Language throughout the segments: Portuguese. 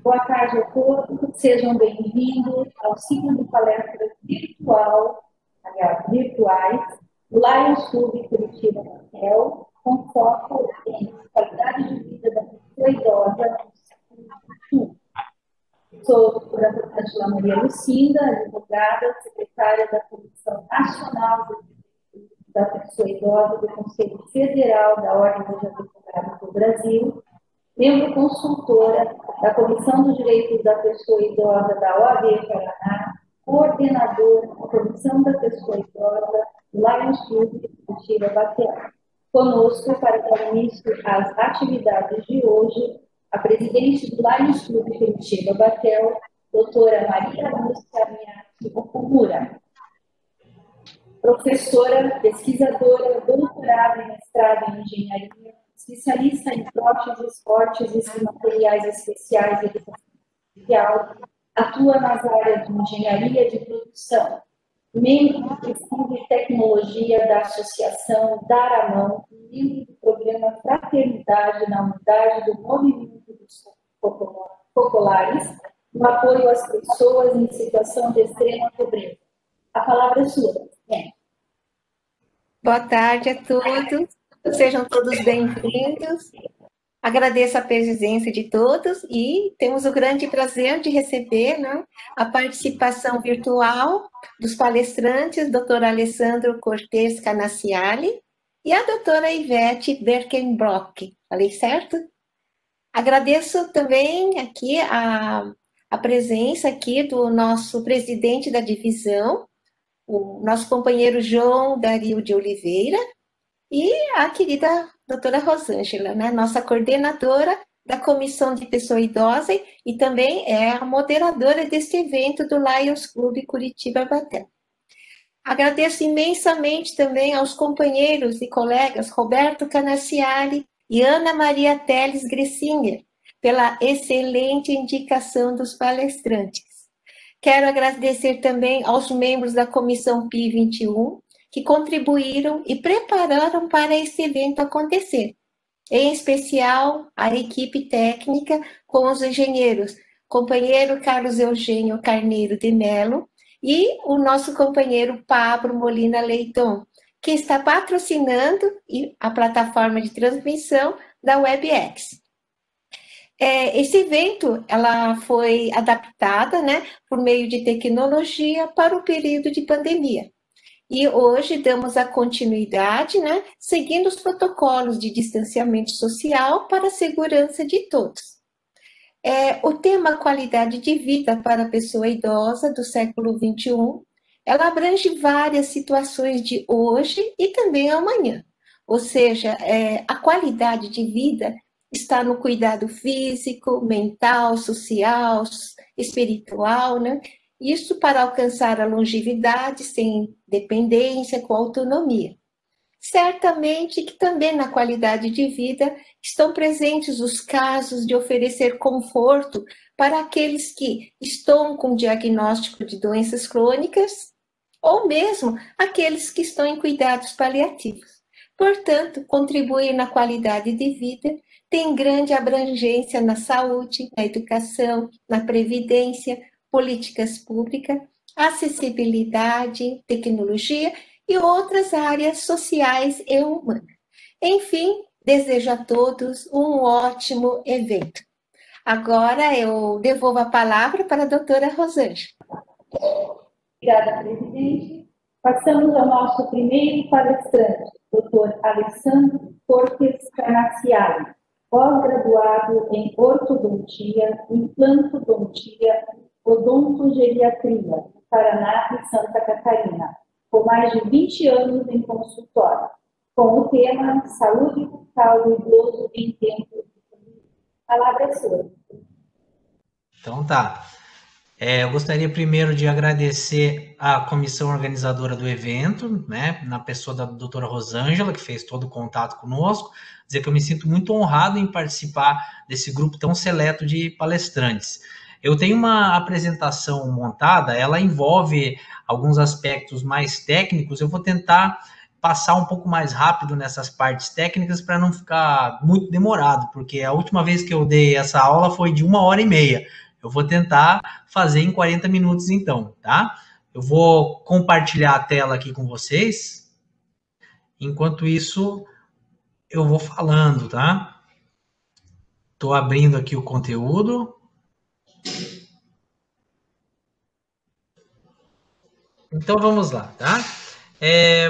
Boa tarde a todos, sejam bem-vindos ao ciclo de palestras virtuais do Lions Clube Curitiba Batel, com foco em qualidade de vida da pessoa idosa no Sul. Sou a doutora Angela Maria Lucinda, advogada, secretária da Comissão Nacional da Pessoa Idosa do Conselho Federal da Ordem dos Advogados do Brasil, membro consultora da Comissão dos Direitos da Pessoa Idosa da OAB Paraná, coordenadora da Comissão da Pessoa Idosa do Lions Clube de Curitiba Batel. Conosco, para dar início às atividades de hoje, a presidente do Lions Clube de Curitiba Batel, doutora Maria Lúcia Miaki Okumura, professora, pesquisadora, doutorada e mestrado em engenharia, especialista em próteses, órteses e materiais especiais de educação especial, atua nas áreas de engenharia de produção, membro de pesquisa e tecnologia da Associação Dar a Mão, membro do programa Fraternidade na unidade do Movimento dos Populares, no apoio às pessoas em situação de extrema pobreza. A palavra é sua. Boa tarde a todos, sejam todos bem-vindos. Agradeço a presença de todos e temos o grande prazer de receber, né, a participação virtual dos palestrantes, doutor Alessandro Cortes Canaciali e a doutora Ivete Berkenbrock. Falei certo? Agradeço também aqui a presença aqui do nosso presidente da divisão, o nosso companheiro João Dario de Oliveira, e a querida doutora Rosângela, né, nossa coordenadora da Comissão de Pessoa Idosa e também é a moderadora deste evento do Lions Clube Curitiba Batel. Agradeço imensamente também aos companheiros e colegas Roberto Canaciali e Ana Maria Teles Gressinger pela excelente indicação dos palestrantes. Quero agradecer também aos membros da Comissão PI 21, que contribuíram e prepararam para esse evento acontecer. Em especial, a equipe técnica com os engenheiros, companheiro Carlos Eugênio Carneiro de Mello e o nosso companheiro Pablo Molina Leitão, que está patrocinando a plataforma de transmissão da WebEx. Esse evento, ela foi adaptada, né, por meio de tecnologia para o período de pandemia. E hoje damos a continuidade, né, seguindo os protocolos de distanciamento social para a segurança de todos. O tema qualidade de vida para a pessoa idosa do século XXI, ela abrange várias situações de hoje e também amanhã. Ou seja, a qualidade de vida está no cuidado físico, mental, social, espiritual, né? Isso para alcançar a longevidade sem dependência, com autonomia. Certamente que também na qualidade de vida estão presentes os casos de oferecer conforto para aqueles que estão com diagnóstico de doenças crônicas ou mesmo aqueles que estão em cuidados paliativos. Portanto, contribuir na qualidade de vida tem grande abrangência na saúde, na educação, na previdência, políticas públicas, acessibilidade, tecnologia e outras áreas sociais e humanas. Enfim, desejo a todos um ótimo evento. Agora eu devolvo a palavra para a doutora Rosângela. Obrigada, presidente. Passamos ao nosso primeiro palestrante, doutor Alessandro Cortes Canaciali, pós-graduado em ortodontia, implantodontia, odontogeriatria, Paraná e Santa Catarina, com mais de 20 anos em consultório, com o tema Saúde Bucal do Idoso em Tempos de Pandemia. A palavra é sua. Então tá. Eu gostaria primeiro de agradecer à comissão organizadora do evento, né, na pessoa da doutora Rosângela, que fez todo o contato conosco, dizer que eu me sinto muito honrado em participar desse grupo tão seleto de palestrantes. Eu tenho uma apresentação montada, ela envolve alguns aspectos mais técnicos, eu vou tentar passar um pouco mais rápido nessas partes técnicas para não ficar muito demorado, porque a última vez que eu dei essa aula foi de 1h30. Eu vou tentar fazer em 40 minutos então, tá? Eu vou compartilhar a tela aqui com vocês. Enquanto isso, eu vou falando, tá? Estou abrindo aqui o conteúdo. Então, vamos lá, tá?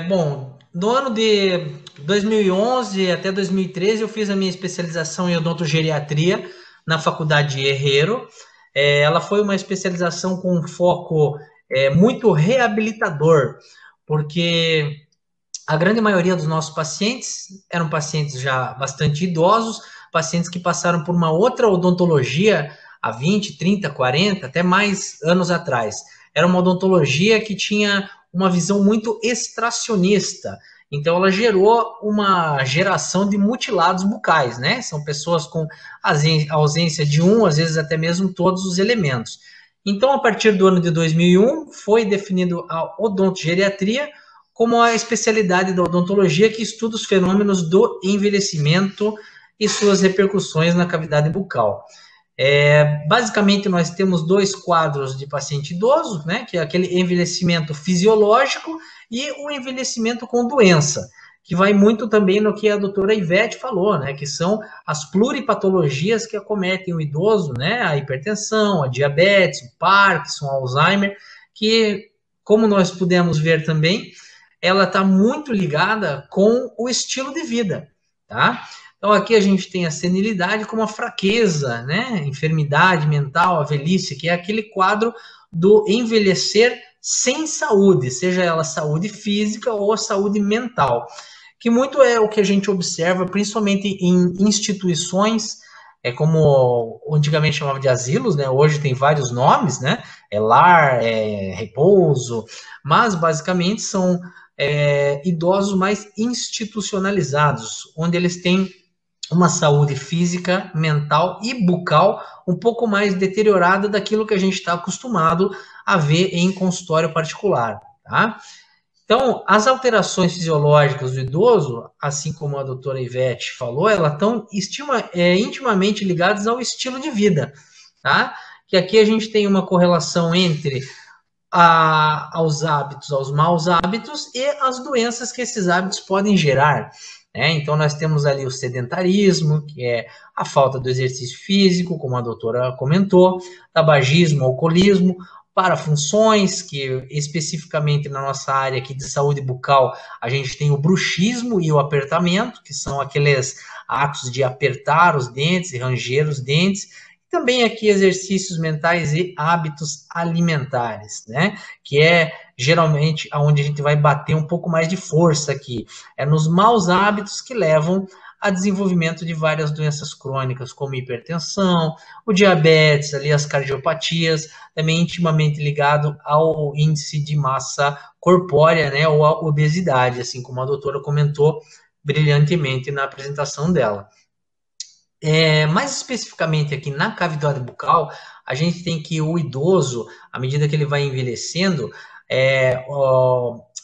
Bom, no ano de 2011 até 2013, eu fiz a minha especialização em odontogeriatria na Faculdade de Herrero. Ela foi uma especialização com um foco muito reabilitador, porque a grande maioria dos nossos pacientes eram pacientes já bastante idosos, pacientes que passaram por uma outra odontologia há 20, 30, 40, até mais anos atrás. Era uma odontologia que tinha uma visão muito extracionista. Então, ela gerou uma geração de mutilados bucais, né? São pessoas com ausência de um, às vezes até mesmo todos os elementos. Então, a partir do ano de 2001, foi definido a odontogeriatria como a especialidade da odontologia que estuda os fenômenos do envelhecimento e suas repercussões na cavidade bucal. Basicamente, nós temos dois quadros de paciente idoso, né, que é aquele envelhecimento fisiológico e o envelhecimento com doença, que vai muito também no que a doutora Ivete falou, né, que são as pluripatologias que acometem o idoso, né, a hipertensão, a diabetes, o Parkinson, o Alzheimer, que, como nós pudemos ver também, ela está muito ligada com o estilo de vida, tá? Então, aqui a gente tem a senilidade como a fraqueza, né? Enfermidade mental, a velhice, que é aquele quadro do envelhecer sem saúde, seja ela saúde física ou saúde mental, que muito é o que a gente observa, principalmente em instituições, como antigamente chamava de asilos, né? Hoje tem vários nomes, né? Lar, repouso, mas basicamente são idosos mais institucionalizados, onde eles têm uma saúde física, mental e bucal um pouco mais deteriorada daquilo que a gente está acostumado a ver em consultório particular, tá? Então, as alterações fisiológicas do idoso, assim como a doutora Ivete falou, elas estão intimamente ligadas ao estilo de vida, tá? Que aqui a gente tem uma correlação entre aos hábitos, aos maus hábitos e as doenças que esses hábitos podem gerar. Então, nós temos ali o sedentarismo, que é a falta do exercício físico, como a doutora comentou, tabagismo, alcoolismo, parafunções, que especificamente na nossa área aqui de saúde bucal, a gente tem o bruxismo e o apertamento, que são aqueles atos de apertar os dentes e ranger os dentes. Também aqui exercícios mentais e hábitos alimentares, né? Que é geralmente onde a gente vai bater um pouco mais de força aqui. É nos maus hábitos que levam a desenvolvimento de várias doenças crônicas, como hipertensão, o diabetes, ali as cardiopatias, também intimamente ligado ao índice de massa corpórea, né? Ou a obesidade, assim como a doutora comentou brilhantemente na apresentação dela. Mais especificamente aqui na cavidade bucal, a gente tem que o idoso, à medida que ele vai envelhecendo,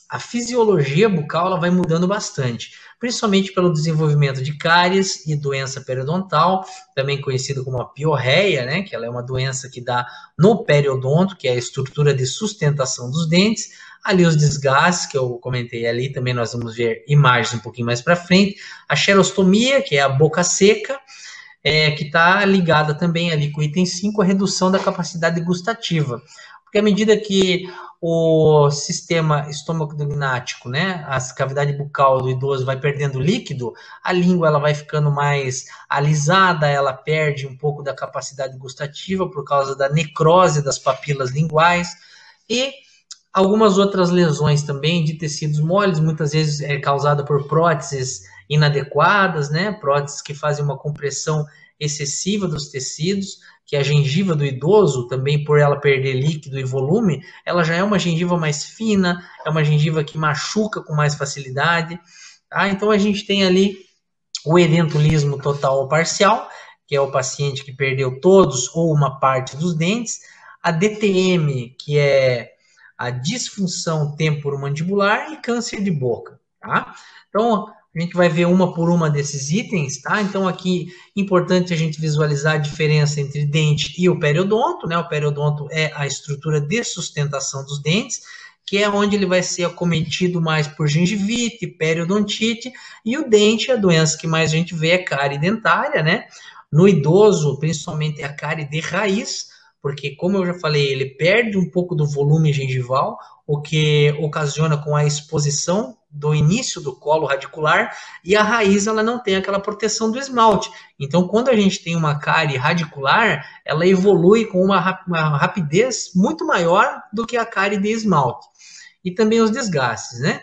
a fisiologia bucal ela vai mudando bastante, principalmente pelo desenvolvimento de cáries e doença periodontal, também conhecida como a piorreia, né, que ela é uma doença que dá no periodonto, que é a estrutura de sustentação dos dentes, ali os desgastes que eu comentei ali, também nós vamos ver imagens um pouquinho mais para frente, a xerostomia, que é a boca seca, que está ligada também ali com o item 5, a redução da capacidade gustativa. Porque à medida que o sistema estômago-gnático, né, a cavidade bucal do idoso vai perdendo líquido, a língua ela vai ficando mais alisada, ela perde um pouco da capacidade gustativa por causa da necrose das papilas linguais e algumas outras lesões também de tecidos moles, muitas vezes é causada por próteses inadequadas, né? Próteses que fazem uma compressão excessiva dos tecidos, que a gengiva do idoso, também por ela perder líquido e volume, ela já é uma gengiva mais fina, é uma gengiva que machuca com mais facilidade, tá? Então a gente tem ali o edentulismo total ou parcial, que é o paciente que perdeu todos ou uma parte dos dentes, a DTM, que é a disfunção temporomandibular e câncer de boca. tá? Então, a gente vai ver uma por uma desses itens, tá? Então, aqui, importante a gente visualizar a diferença entre dente e o periodonto, né? O periodonto é a estrutura de sustentação dos dentes, que é onde ele vai ser acometido mais por gengivite, periodontite, e o dente, a doença que mais a gente vê é cárie dentária, né? No idoso, principalmente a cárie de raiz, porque, como eu já falei, ele perde um pouco do volume gengival, o que ocasiona com a exposição do início do colo radicular, e a raiz ela não tem aquela proteção do esmalte. Então, quando a gente tem uma cárie radicular, ela evolui com uma rapidez muito maior do que a cárie de esmalte. E também os desgastes, né?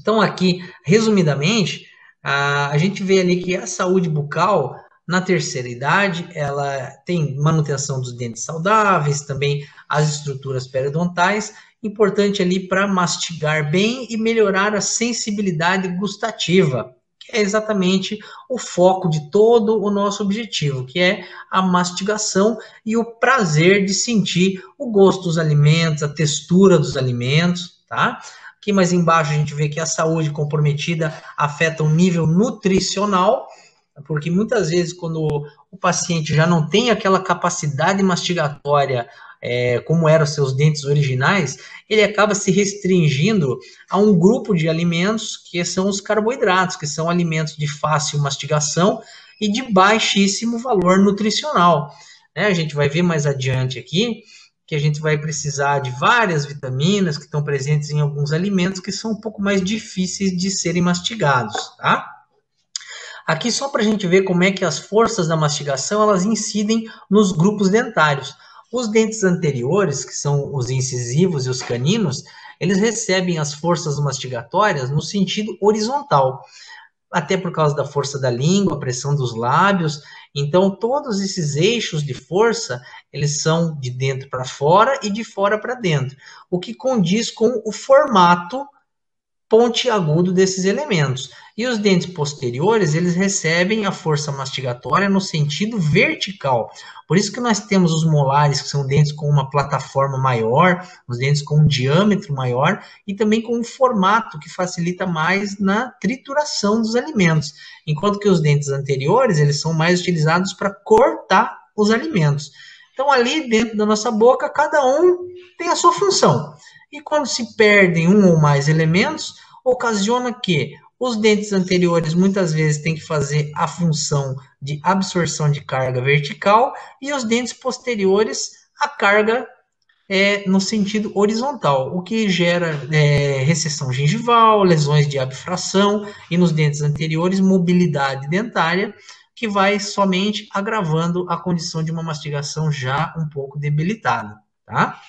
Então, aqui, resumidamente, a gente vê ali que a saúde bucal, na terceira idade, ela tem manutenção dos dentes saudáveis, também as estruturas periodontais, importante ali para mastigar bem e melhorar a sensibilidade gustativa, que é exatamente o foco de todo o nosso objetivo, que é a mastigação e o prazer de sentir o gosto dos alimentos, a textura dos alimentos, tá? Aqui mais embaixo a gente vê que a saúde comprometida afeta o nível nutricional, porque muitas vezes quando o paciente já não tem aquela capacidade mastigatória como eram seus dentes originais, ele acaba se restringindo a um grupo de alimentos que são os carboidratos, que são alimentos de fácil mastigação e de baixíssimo valor nutricional. A gente vai ver mais adiante aqui que a gente vai precisar de várias vitaminas que estão presentes em alguns alimentos que são um pouco mais difíceis de serem mastigados, tá? Aqui só para a gente ver como é que as forças da mastigação, elas incidem nos grupos dentários. Os dentes anteriores, que são os incisivos e os caninos, eles recebem as forças mastigatórias no sentido horizontal, até por causa da força da língua, a pressão dos lábios. Então, todos esses eixos de força, eles são de dentro para fora e de fora para dentro, o que condiz com o formato pontiagudo desses elementos. E os dentes posteriores, eles recebem a força mastigatória no sentido vertical. Por isso que nós temos os molares, que são dentes com uma plataforma maior, os dentes com um diâmetro maior, e também com um formato que facilita mais na trituração dos alimentos. Enquanto que os dentes anteriores, eles são mais utilizados para cortar os alimentos. Então, ali dentro da nossa boca, cada um tem a sua função. E quando se perdem um ou mais elementos, ocasiona que os dentes anteriores muitas vezes têm que fazer a função de absorção de carga vertical e os dentes posteriores a carga no sentido horizontal, o que gera recessão gengival, lesões de abfração e nos dentes anteriores mobilidade dentária, que vai somente agravando a condição de uma mastigação já um pouco debilitada, tá?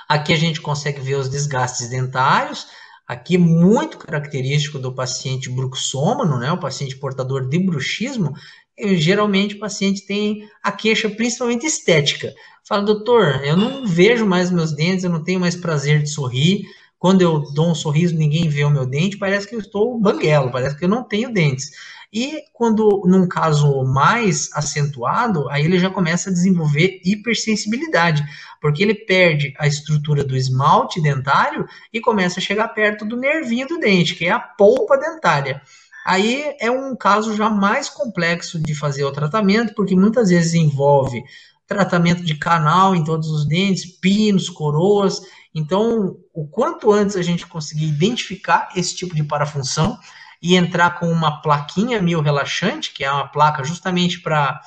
Aqui a gente consegue ver os desgastes dentários. Aqui muito característico do paciente bruxômano, né, o paciente portador de bruxismo. Geralmente o paciente tem a queixa principalmente estética. Fala, doutor, eu não vejo mais meus dentes, eu não tenho mais prazer de sorrir. Quando eu dou um sorriso, ninguém vê o meu dente, parece que eu estou banguelo, parece que eu não tenho dentes. E quando, num caso mais acentuado, aí ele já começa a desenvolver hipersensibilidade, porque ele perde a estrutura do esmalte dentário e começa a chegar perto do nervinho do dente, que é a polpa dentária. Aí é um caso já mais complexo de fazer o tratamento, porque muitas vezes envolve tratamento de canal em todos os dentes, pinos, coroas. Então, o quanto antes a gente conseguir identificar esse tipo de parafunção e entrar com uma plaquinha miorrelaxante, que é uma placa justamente para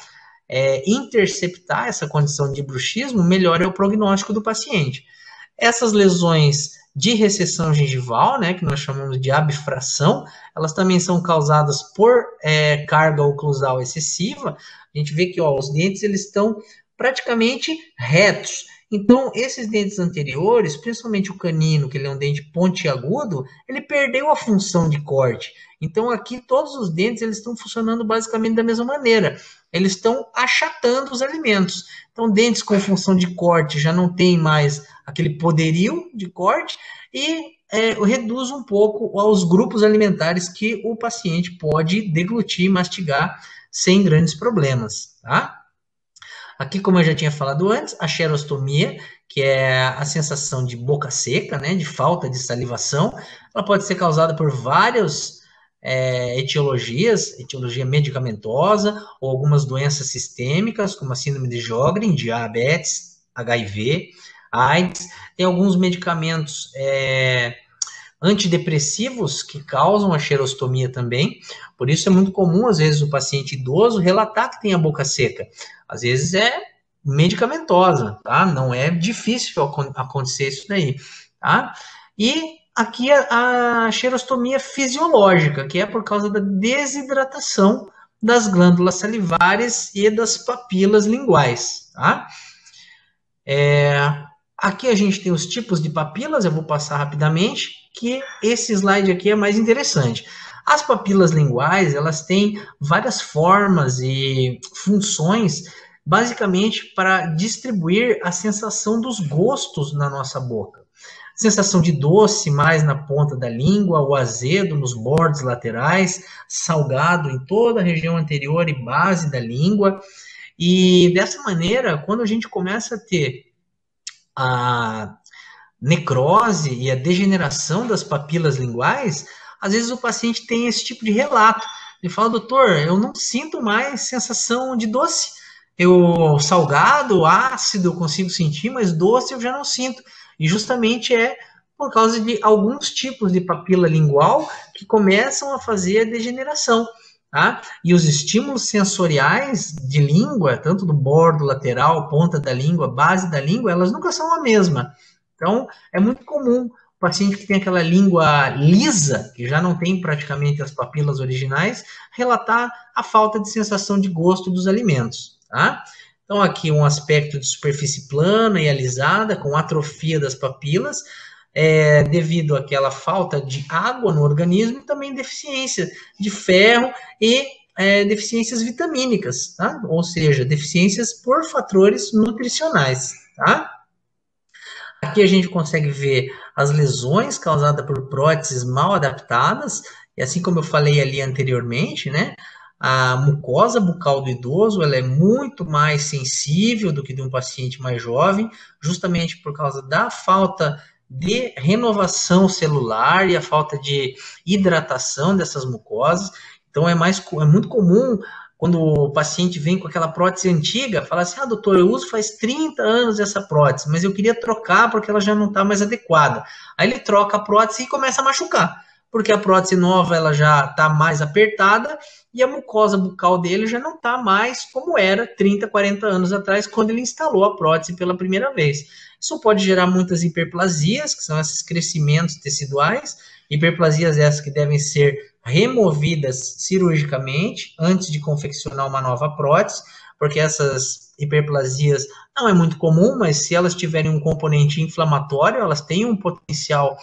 interceptar essa condição de bruxismo, melhora o prognóstico do paciente. Essas lesões de recessão gengival, né, que nós chamamos de abfração, elas também são causadas por carga oclusal excessiva. A gente vê que os dentes eles estão praticamente retos. Então, esses dentes anteriores, principalmente o canino, que ele é um dente pontiagudo, ele perdeu a função de corte. Então, aqui todos os dentes eles estão funcionando basicamente da mesma maneira. Eles estão achatando os alimentos. Então, dentes com função de corte já não tem mais aquele poderio de corte e reduz um pouco aos grupos alimentares que o paciente pode deglutir e mastigar sem grandes problemas, tá? Aqui, como eu já tinha falado antes, a xerostomia, que é a sensação de boca seca, né, de falta de salivação. Ela pode ser causada por várias etiologias, etiologia medicamentosa, ou algumas doenças sistêmicas, como a síndrome de Sjögren, diabetes, HIV, AIDS. Tem alguns medicamentos antidepressivos que causam a xerostomia também. Por isso é muito comum, às vezes, o paciente idoso relatar que tem a boca seca. Às vezes é medicamentosa, tá? Não é difícil acontecer isso daí, tá? E aqui a xerostomia fisiológica, que é por causa da desidratação das glândulas salivares e das papilas linguais, tá? Aqui a gente tem os tipos de papilas, eu vou passar rapidamente, que esse slide aqui é mais interessante. As papilas linguais, elas têm várias formas e funções, basicamente para distribuir a sensação dos gostos na nossa boca. Sensação de doce mais na ponta da língua, o azedo nos bordes laterais, salgado em toda a região anterior e base da língua. E dessa maneira, quando a gente começa a ter a necrose e a degeneração das papilas linguais, às vezes o paciente tem esse tipo de relato. Ele fala, doutor, eu não sinto mais sensação de doce. Eu salgado, ácido, eu consigo sentir, mas doce eu já não sinto. E justamente é por causa de alguns tipos de papila lingual que começam a fazer a degeneração. Tá? E os estímulos sensoriais de língua, tanto do bordo lateral, ponta da língua, base da língua, elas nunca são a mesma. Então, é muito comum o paciente que tem aquela língua lisa, que já não tem praticamente as papilas originais, relatar a falta de sensação de gosto dos alimentos. Tá? Então, aqui um aspecto de superfície plana e alisada, com atrofia das papilas, devido àquela falta de água no organismo e também deficiência de ferro e deficiências vitamínicas, tá? Ou seja, deficiências por fatores nutricionais, tá? Aqui a gente consegue ver as lesões causadas por próteses mal adaptadas, e assim como eu falei ali anteriormente, né? A mucosa bucal do idoso, ela é muito mais sensível do que de um paciente mais jovem, justamente por causa da falta de renovação celular e a falta de hidratação dessas mucosas. Então, é muito comum quando o paciente vem com aquela prótese antiga, falar assim, doutor, eu uso faz 30 anos essa prótese, mas eu queria trocar porque ela já não está mais adequada. Aí ele troca a prótese e começa a machucar, porque a prótese nova ela já está mais apertada e a mucosa bucal dele já não está mais como era 30, 40 anos atrás, quando ele instalou a prótese pela primeira vez. Isso pode gerar muitas hiperplasias, que são esses crescimentos teciduais, hiperplasias essas que devem ser removidas cirurgicamente antes de confeccionar uma nova prótese, porque essas hiperplasias não é muito comum, mas se elas tiverem um componente inflamatório, elas têm um potencial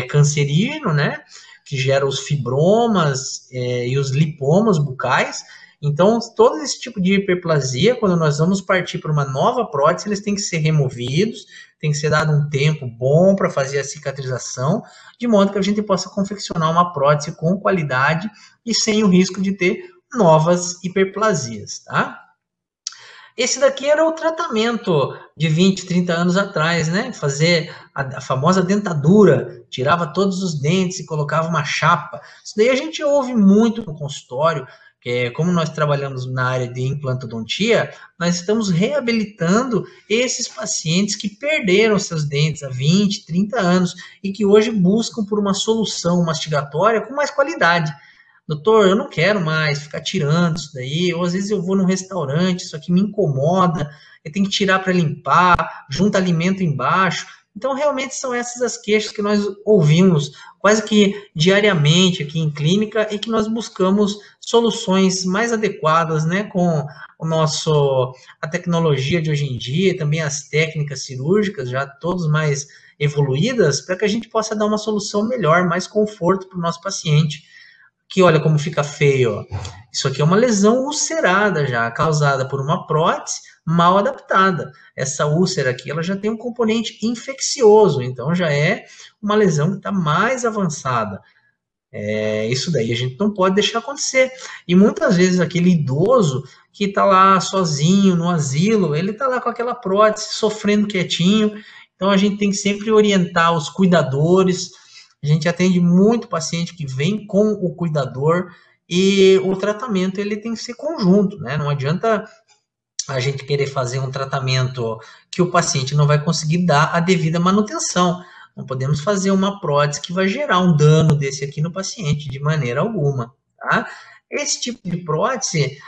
cancerígeno, né, que gera os fibromas e os lipomas bucais. Então, todo esse tipo de hiperplasia, quando nós vamos partir para uma nova prótese, eles têm que ser removidos, tem que ser dado um tempo bom para fazer a cicatrização, de modo que a gente possa confeccionar uma prótese com qualidade e sem o risco de ter novas hiperplasias, tá? Esse daqui era o tratamento de 20, 30 anos atrás, né? Fazer a famosa dentadura, tirava todos os dentes e colocava uma chapa. Isso daí a gente ouve muito no consultório, que como nós trabalhamos na área de implantodontia, nós estamos reabilitando esses pacientes que perderam seus dentes há 20, 30 anos e que hoje buscam por uma solução mastigatória com mais qualidade. Doutor, eu não quero mais ficar tirando isso daí, ou às vezes eu vou num restaurante, isso aqui me incomoda, eu tenho que tirar para limpar, junta alimento embaixo. Então, realmente são essas as queixas que nós ouvimos quase que diariamente aqui em clínica e que nós buscamos soluções mais adequadas, né, com a tecnologia de hoje em dia e também as técnicas cirúrgicas, já todas mais evoluídas, para que a gente possa dar uma solução melhor, mais conforto para o nosso paciente. Que olha como fica feio, ó. Isso aqui é uma lesão ulcerada já, causada por uma prótese mal adaptada. Essa úlcera aqui, ela já tem um componente infeccioso, então já é uma lesão que está mais avançada. Isso daí a gente não pode deixar acontecer. E muitas vezes aquele idoso que está lá sozinho no asilo, ele está lá com aquela prótese, sofrendo quietinho. Então a gente tem que sempre orientar os cuidadores. A gente atende muito paciente que vem com o cuidador, e o tratamento ele tem que ser conjunto, né? Não adianta a gente querer fazer um tratamento que o paciente não vai conseguir dar a devida manutenção. Não podemos fazer uma prótese que vai gerar um dano desse aqui no paciente, de maneira alguma, tá? Esse tipo de prótese,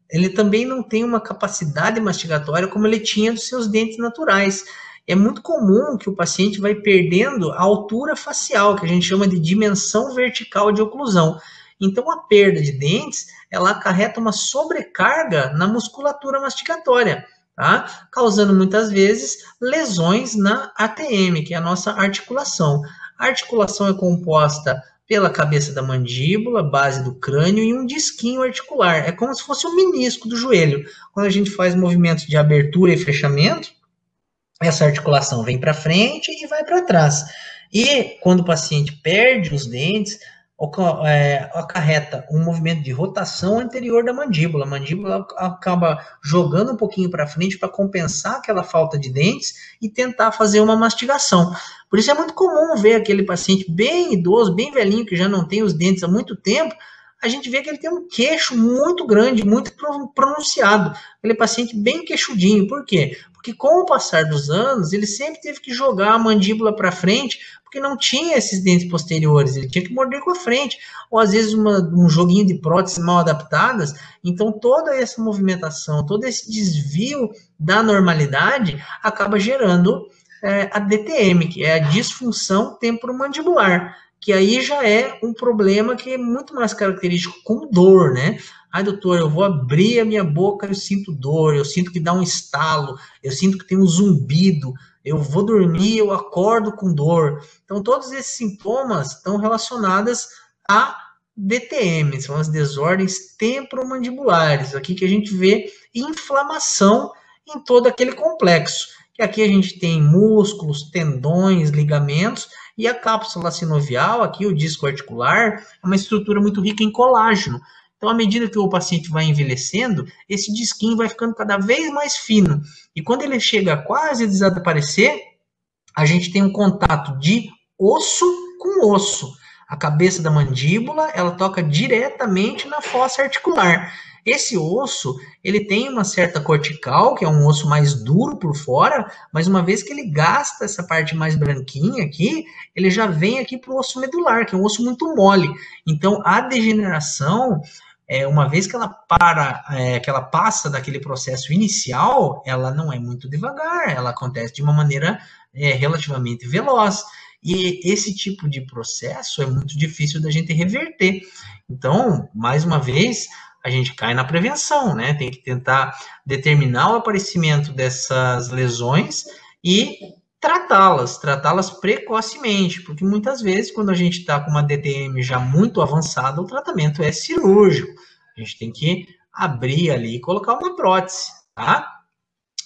ele também não tem uma capacidade mastigatória como ele tinha dos seus dentes naturais. É muito comum que o paciente vai perdendo a altura facial, que a gente chama de dimensão vertical de oclusão. Então, a perda de dentes, ela acarreta uma sobrecarga na musculatura mastigatória, tá? Causando muitas vezes lesões na ATM, que é a nossa articulação. A articulação é composta pela cabeça da mandíbula, base do crânio e um disquinho articular. É como se fosse um menisco do joelho. Quando a gente faz movimentos de abertura e fechamento, essa articulação vem para frente e vai para trás. E quando o paciente perde os dentes, acarreta um movimento de rotação anterior da mandíbula. A mandíbula acaba jogando um pouquinho para frente para compensar aquela falta de dentes e tentar fazer uma mastigação. Por isso é muito comum ver aquele paciente bem idoso, bem velhinho, que já não tem os dentes há muito tempo. A gente vê que ele tem um queixo muito grande, muito pronunciado. Aquele paciente bem queixudinho. Por quê? Porque com o passar dos anos, ele sempre teve que jogar a mandíbula para frente, porque não tinha esses dentes posteriores, ele tinha que morder com a frente, ou às vezes um joguinho de próteses mal adaptadas. Então toda essa movimentação, todo esse desvio da normalidade acaba gerando a DTM, que é a disfunção temporomandibular, que aí já é um problema que é muito mais característico com dor, né? Ai, doutor, eu vou abrir a minha boca, eu sinto dor, eu sinto que dá um estalo, eu sinto que tem um zumbido, eu vou dormir, eu acordo com dor. Então, todos esses sintomas estão relacionados a DTM, são as desordens temporomandibulares, aqui que a gente vê inflamação em todo aquele complexo. Que aqui a gente tem músculos, tendões, ligamentos, e a cápsula sinovial, aqui o disco articular, é uma estrutura muito rica em colágeno. Então, à medida que o paciente vai envelhecendo, esse disquinho vai ficando cada vez mais fino. E quando ele chega a quase desaparecer, a gente tem um contato de osso com osso. A cabeça da mandíbula, ela toca diretamente na fossa articular. Esse osso, ele tem uma certa cortical, que é um osso mais duro por fora, mas uma vez que ele gasta essa parte mais branquinha aqui, ele já vem aqui para o osso medular, que é um osso muito mole. Então, a degeneração, uma vez que ela que ela passa daquele processo inicial, ela não é muito devagar, ela acontece de uma maneira relativamente veloz. E esse tipo de processo é muito difícil da gente reverter. Então, mais uma vez, a gente cai na prevenção, né? Tem que tentar determinar o aparecimento dessas lesões e tratá-las precocemente, porque muitas vezes, quando a gente está com uma DTM já muito avançada, o tratamento é cirúrgico. A gente tem que abrir ali e colocar uma prótese, tá?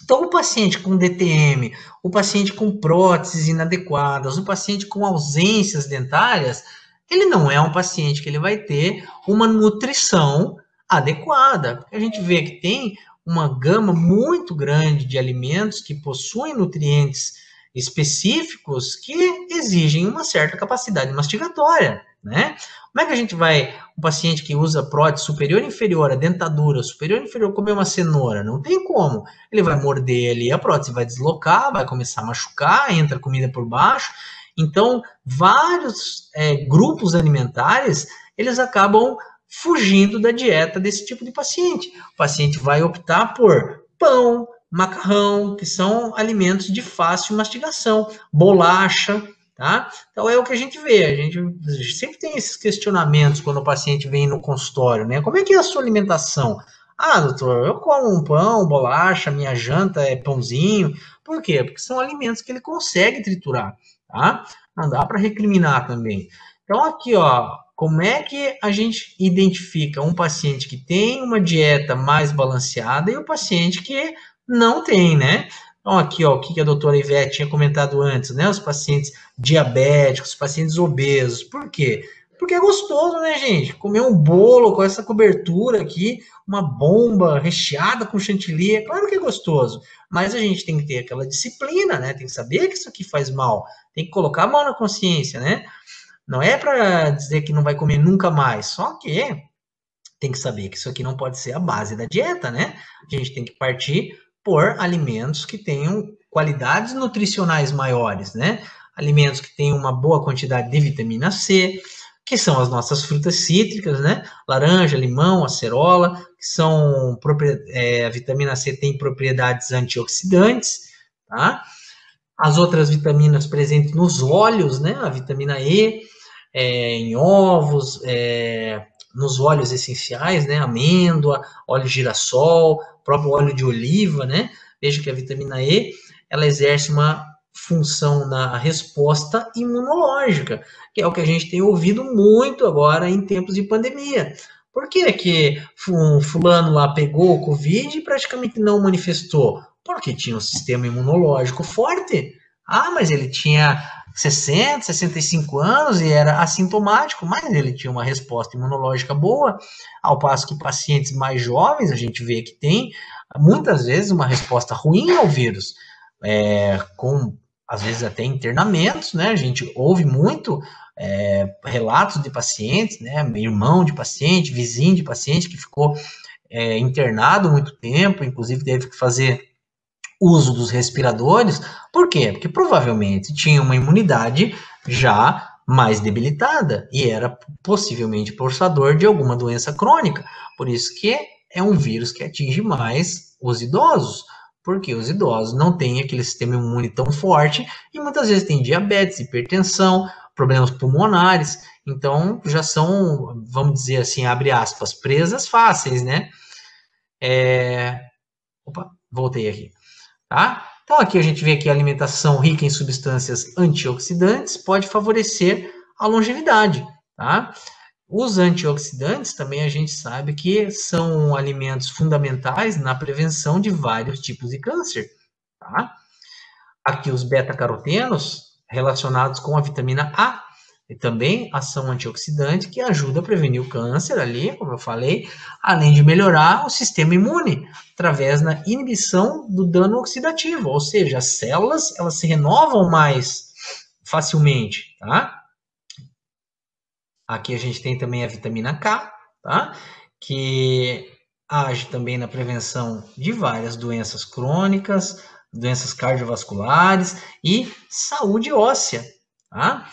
Então, o paciente com DTM, o paciente com próteses inadequadas, o paciente com ausências dentárias, ele não é um paciente que ele vai ter uma nutrição adequada. A gente vê que tem uma gama muito grande de alimentos que possuem nutrientes específicos que exigem uma certa capacidade mastigatória, né? Como é que a gente vai, um paciente que usa prótese superior e inferior, a dentadura superior e inferior, comer uma cenoura? Não tem como. Ele vai morder ali, a prótese vai deslocar, vai começar a machucar, entra comida por baixo. Então, vários grupos alimentares, eles acabam fugindo da dieta desse tipo de paciente. O paciente vai optar por pão, macarrão, que são alimentos de fácil mastigação, bolacha, tá? Então é o que a gente vê, a gente sempre tem esses questionamentos quando o paciente vem no consultório, né? Como é que é a sua alimentação? Ah, doutor, eu como um pão, bolacha, minha janta é pãozinho. Por quê? Porque são alimentos que ele consegue triturar, tá? Não dá para recriminar também. Então aqui, ó, como é que a gente identifica um paciente que tem uma dieta mais balanceada e o paciente que não tem, né? Então, aqui, ó, o que a doutora Ivete tinha comentado antes, né? Os pacientes diabéticos, os pacientes obesos. Por quê? Porque é gostoso, né, gente? Comer um bolo com essa cobertura aqui, uma bomba recheada com chantilly, é claro que é gostoso. Mas a gente tem que ter aquela disciplina, né? Tem que saber que isso aqui faz mal. Tem que colocar a mão na consciência, né? Não é para dizer que não vai comer nunca mais, só que tem que saber que isso aqui não pode ser a base da dieta, né? A gente tem que partir por alimentos que tenham qualidades nutricionais maiores, né? Alimentos que tenham uma boa quantidade de vitamina C, que são as nossas frutas cítricas, né? Laranja, limão, acerola, que são a vitamina C tem propriedades antioxidantes, tá? As outras vitaminas presentes nos óleos, né? A vitamina E, em ovos, nos óleos essenciais, né? Amêndoa, óleo de girassol, próprio óleo de oliva, né? Veja que a vitamina E, ela exerce uma função na resposta imunológica, que é o que a gente tem ouvido muito agora em tempos de pandemia. Por que que fulano lá pegou o Covid e praticamente não manifestou? Porque tinha um sistema imunológico forte. Ah, mas ele tinha 60, 65 anos e era assintomático, mas ele tinha uma resposta imunológica boa, ao passo que pacientes mais jovens, a gente vê que tem, muitas vezes, uma resposta ruim ao vírus, com, às vezes, até internamentos, né? A gente ouve muito relatos de pacientes, né? Irmão de paciente, vizinho de paciente que ficou internado muito tempo, inclusive teve que fazer uso dos respiradores. Por quê? Porque provavelmente tinha uma imunidade já mais debilitada e era possivelmente portador de alguma doença crônica. Por isso que é um vírus que atinge mais os idosos, porque os idosos não têm aquele sistema imune tão forte e muitas vezes têm diabetes, hipertensão, problemas pulmonares. Então já são, vamos dizer assim, abre aspas, presas fáceis, né? Opa, voltei aqui. Tá? Então, aqui a gente vê que a alimentação rica em substâncias antioxidantes pode favorecer a longevidade. Tá? Os antioxidantes também a gente sabe que são alimentos fundamentais na prevenção de vários tipos de câncer. Tá? Aqui os beta-carotenos relacionados com a vitamina A, e também ação antioxidante que ajuda a prevenir o câncer ali, como eu falei, além de melhorar o sistema imune, através da inibição do dano oxidativo, ou seja, as células, elas se renovam mais facilmente, tá? Aqui a gente tem também a vitamina K, tá? Que age também na prevenção de várias doenças crônicas, doenças cardiovasculares e saúde óssea, tá?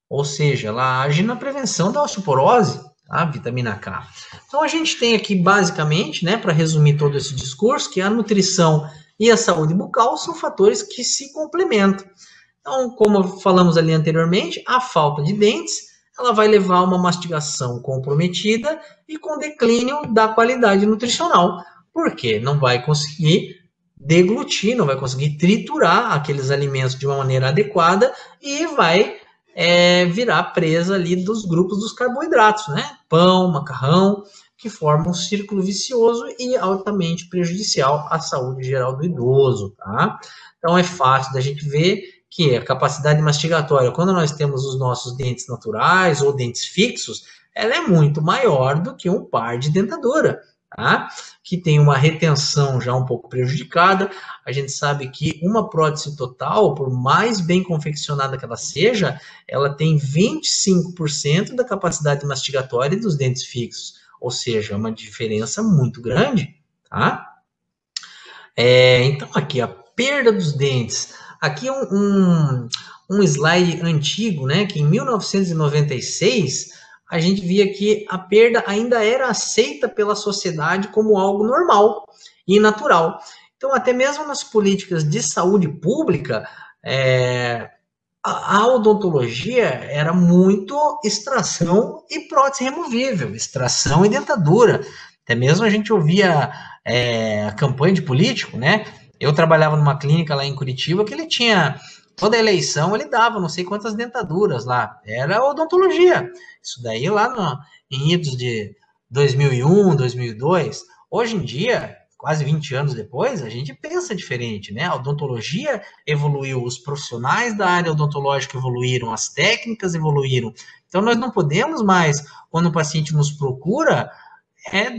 Ou seja, ela age na prevenção da osteoporose, a vitamina K. Então, a gente tem aqui, basicamente, né, para resumir todo esse discurso, que a nutrição e a saúde bucal são fatores que se complementam. Então, como falamos ali anteriormente, a falta de dentes, ela vai levar a uma mastigação comprometida e com declínio da qualidade nutricional. Por quê? Não vai conseguir deglutir, não vai conseguir triturar aqueles alimentos de uma maneira adequada e vai virar presa ali dos grupos dos carboidratos, né? Pão, macarrão, que formam um círculo vicioso e altamente prejudicial à saúde geral do idoso, tá? Então, é fácil da gente ver que a capacidade mastigatória, quando nós temos os nossos dentes naturais ou dentes fixos, ela é muito maior do que um par de dentadura, tá? Que tem uma retenção já um pouco prejudicada. A gente sabe que uma prótese total, por mais bem confeccionada que ela seja, ela tem 25% da capacidade mastigatória dos dentes fixos, ou seja, é uma diferença muito grande, tá? Então, aqui, a perda dos dentes. Aqui um slide antigo, né, que em 1996, a gente via que a perda ainda era aceita pela sociedade como algo normal e natural. Então, até mesmo nas políticas de saúde pública, a odontologia era muito extração e prótese removível, extração e dentadura. Até mesmo a gente ouvia a campanha de político, né? Eu trabalhava numa clínica lá em Curitiba que ele tinha, toda eleição ele dava não sei quantas dentaduras lá. Era odontologia. Isso daí lá em idos de 2001, 2002. Hoje em dia, quase 20 anos depois, a gente pensa diferente, né? A odontologia evoluiu, os profissionais da área odontológica evoluíram, as técnicas evoluíram. Então, nós não podemos mais, quando o paciente nos procura,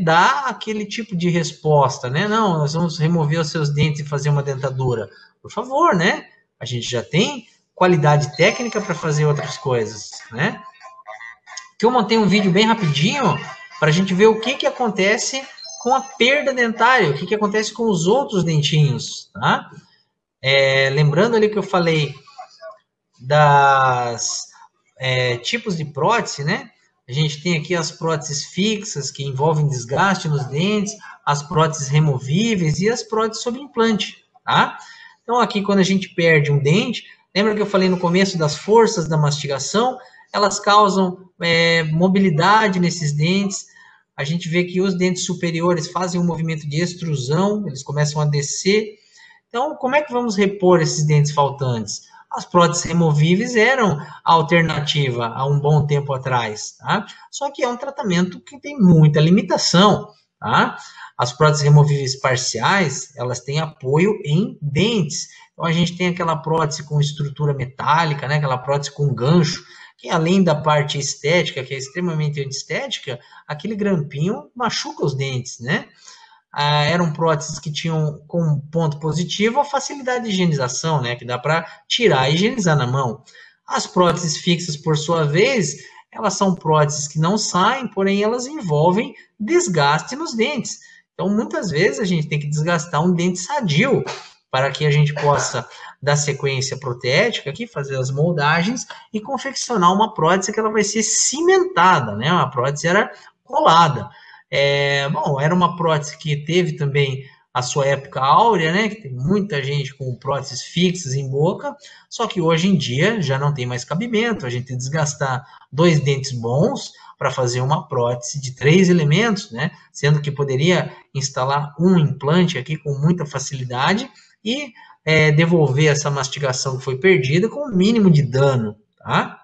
dar aquele tipo de resposta, né? Não, nós vamos remover os seus dentes e fazer uma dentadura. Por favor, né? A gente já tem qualidade técnica para fazer outras coisas, né? Que eu montei um vídeo bem rapidinho para a gente ver o que acontece com a perda dentária, o que acontece com os outros dentinhos, tá? Lembrando ali que eu falei das tipos de prótese, né? A gente tem aqui as próteses fixas, que envolvem desgaste nos dentes, as próteses removíveis e as próteses sob implante, tá? Então, aqui, quando a gente perde um dente, lembra que eu falei no começo das forças da mastigação? Elas causam mobilidade nesses dentes. A gente vê que os dentes superiores fazem um movimento de extrusão, eles começam a descer. Então, como é que vamos repor esses dentes faltantes? As próteses removíveis eram a alternativa há um bom tempo atrás, tá? Só que é um tratamento que tem muita limitação, tá? As próteses removíveis parciais, elas têm apoio em dentes. Então, a gente tem aquela prótese com estrutura metálica, né? Aquela prótese com gancho, que além da parte estética, que é extremamente antiestética, aquele grampinho machuca os dentes, né? Eram próteses que tinham como ponto positivo a facilidade de higienização, né? Que dá para tirar e higienizar na mão. As próteses fixas, por sua vez, elas são próteses que não saem, porém elas envolvem desgaste nos dentes. Então, muitas vezes a gente tem que desgastar um dente sadio para que a gente possa dar sequência protética aqui, fazer as moldagens e confeccionar uma prótese que ela vai ser cimentada, né? Uma prótese era colada. Bom, era uma prótese que teve também a sua época áurea, né? Que tem muita gente com próteses fixas em boca, só que hoje em dia já não tem mais cabimento a gente desgastar 2 dentes bons para fazer uma prótese de 3 elementos, né? Sendo que poderia instalar um implante aqui com muita facilidade e devolver essa mastigação que foi perdida com o mínimo de dano, tá?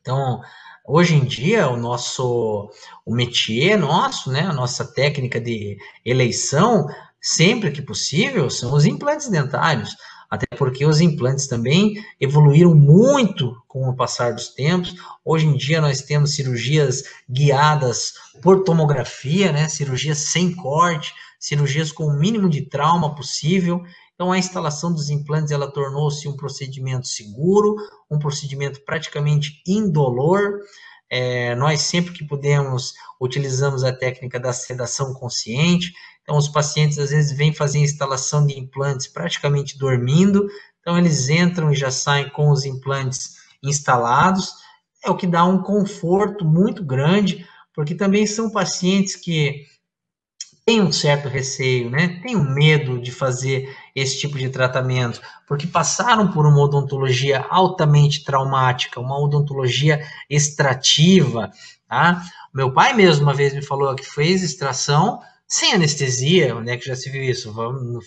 Então, hoje em dia, o métier nosso, né, a nossa técnica de eleição, sempre que possível, são os implantes dentários, até porque os implantes também evoluíram muito com o passar dos tempos. Hoje em dia nós temos cirurgias guiadas por tomografia, né, cirurgias sem corte, cirurgias com o mínimo de trauma possível. Então, a instalação dos implantes, ela tornou-se um procedimento seguro, um procedimento praticamente indolor. Nós, sempre que podemos, utilizamos a técnica da sedação consciente. Então, os pacientes, às vezes, vêm fazer a instalação de implantes praticamente dormindo. Então, eles entram e já saem com os implantes instalados. É o que dá um conforto muito grande, porque também são pacientes que tem um certo receio, né? Tem um medo de fazer esse tipo de tratamento, porque passaram por uma odontologia altamente traumática, uma odontologia extrativa, tá? Meu pai mesmo uma vez me falou que fez extração sem anestesia, onde é que já se viu isso?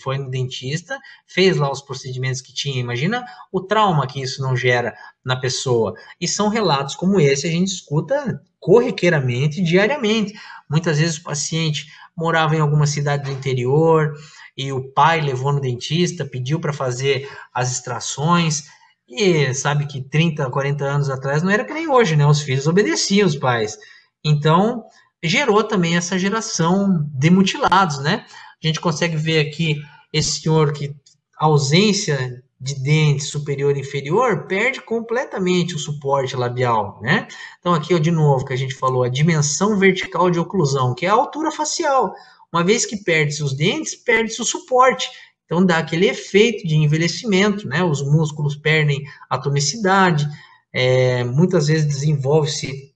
Foi no dentista, fez lá os procedimentos que tinha, imagina o trauma que isso não gera na pessoa. E são relatos como esse, a gente escuta corriqueiramente, diariamente. Muitas vezes o paciente morava em alguma cidade do interior e o pai levou no dentista, pediu para fazer as extrações, e sabe que 30, 40 anos atrás não era que nem hoje, né? Os filhos obedeciam os pais. Então, gerou também essa geração de mutilados, né? A gente consegue ver aqui esse senhor que a ausência de dente superior e inferior perde completamente o suporte labial, né? Então, aqui, ó, de novo, que a gente falou, a dimensão vertical de oclusão, que é a altura facial. Uma vez que perde-se os dentes, perde-se o suporte. Então, dá aquele efeito de envelhecimento, né? Os músculos perdem a tonicidade, muitas vezes desenvolve-se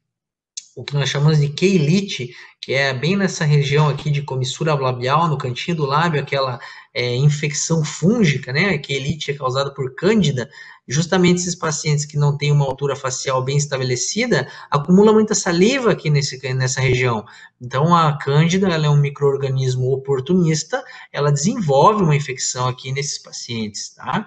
o que nós chamamos de queilite, que é bem nessa região aqui de comissura labial, no cantinho do lábio, aquela infecção fúngica, né? A queilite é causada por cândida. Justamente esses pacientes que não têm uma altura facial bem estabelecida, acumulam muita saliva aqui nessa região. Então, a cândida, ela é um micro-organismo oportunista, ela desenvolve uma infecção aqui nesses pacientes, tá?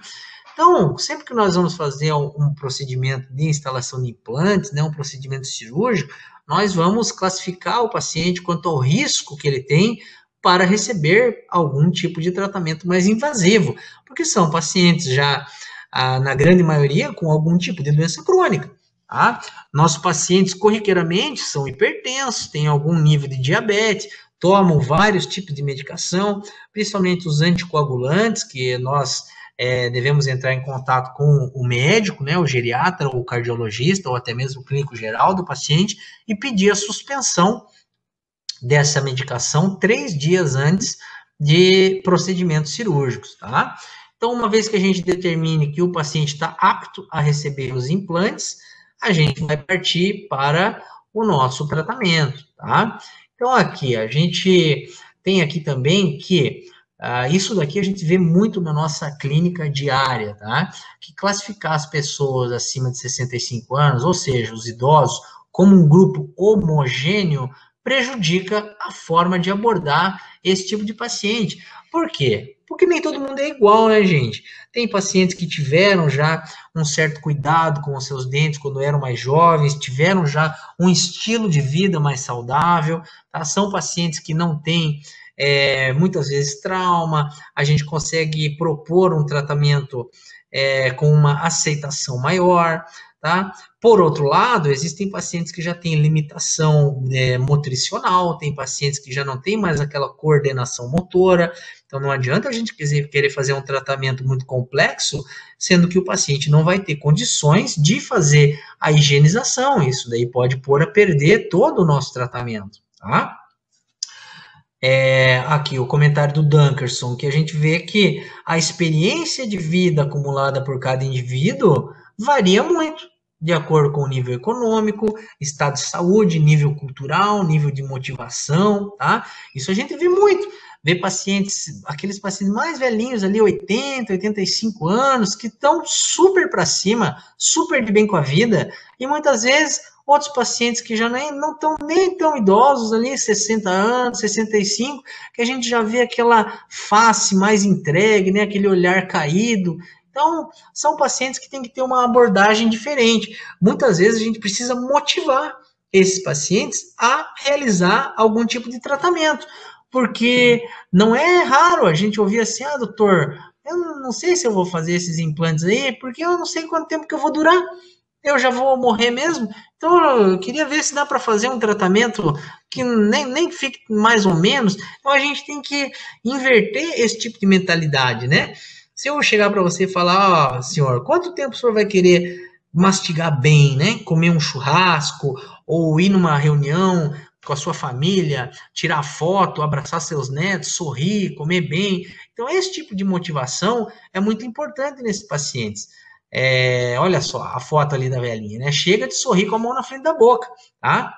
Então, sempre que nós vamos fazer um procedimento de instalação de implantes, né, um procedimento cirúrgico, nós vamos classificar o paciente quanto ao risco que ele tem para receber algum tipo de tratamento mais invasivo, porque são pacientes já, na grande maioria, com algum tipo de doença crônica. Tá? Nossos pacientes, corriqueiramente, são hipertensos, têm algum nível de diabetes, tomam vários tipos de medicação, principalmente os anticoagulantes, que nós devemos entrar em contato com o médico, né, o geriatra, ou o cardiologista, ou até mesmo o clínico geral do paciente, e pedir a suspensão dessa medicação 3 dias antes de procedimentos cirúrgicos, tá? Então, uma vez que a gente determine que o paciente está apto a receber os implantes, a gente vai partir para o nosso tratamento, tá? Então, aqui, a gente tem aqui também que isso daqui a gente vê muito na nossa clínica diária, tá? Que classificar as pessoas acima de 65 anos, ou seja, os idosos, como um grupo homogêneo, prejudica a forma de abordar esse tipo de paciente. Por quê? Porque nem todo mundo é igual, né, gente? Tem pacientes que tiveram já um certo cuidado com os seus dentes quando eram mais jovens, tiveram já um estilo de vida mais saudável, tá? São pacientes que não têm, muitas vezes, trauma, a gente consegue propor um tratamento com uma aceitação maior, tá? Por outro lado, existem pacientes que já têm limitação motricional, tem pacientes que já não têm mais aquela coordenação motora, então não adianta a gente querer fazer um tratamento muito complexo, sendo que o paciente não vai ter condições de fazer a higienização, isso daí pode pôr a perder todo o nosso tratamento, tá? Aqui o comentário do Dunkerson, que a gente vê que a experiência de vida acumulada por cada indivíduo varia muito, de acordo com o nível econômico, estado de saúde, nível cultural, nível de motivação, tá? Isso a gente vê muito. Vê pacientes, aqueles pacientes mais velhinhos ali, 80, 85 anos, que estão super para cima, super de bem com a vida, e muitas vezes outros pacientes que já não estão nem tão idosos ali, 60 anos, 65, que a gente já vê aquela face mais entregue, né, aquele olhar caído. Então, são pacientes que têm que ter uma abordagem diferente. Muitas vezes a gente precisa motivar esses pacientes a realizar algum tipo de tratamento, porque não é raro a gente ouvir assim, doutor, eu não sei se eu vou fazer esses implantes aí, porque eu não sei quanto tempo que eu vou durar, eu já vou morrer mesmo, então eu queria ver se dá para fazer um tratamento que nem fique mais ou menos. Então a gente tem que inverter esse tipo de mentalidade, né? Se eu chegar para você e falar, senhor, quanto tempo o senhor vai querer mastigar bem, né? Comer um churrasco, ou ir numa reunião com a sua família, tirar foto, abraçar seus netos, sorrir, comer bem. Então, esse tipo de motivação é muito importante nesses pacientes. Olha só, a foto ali da velhinha, né? Chega de sorrir com a mão na frente da boca, tá?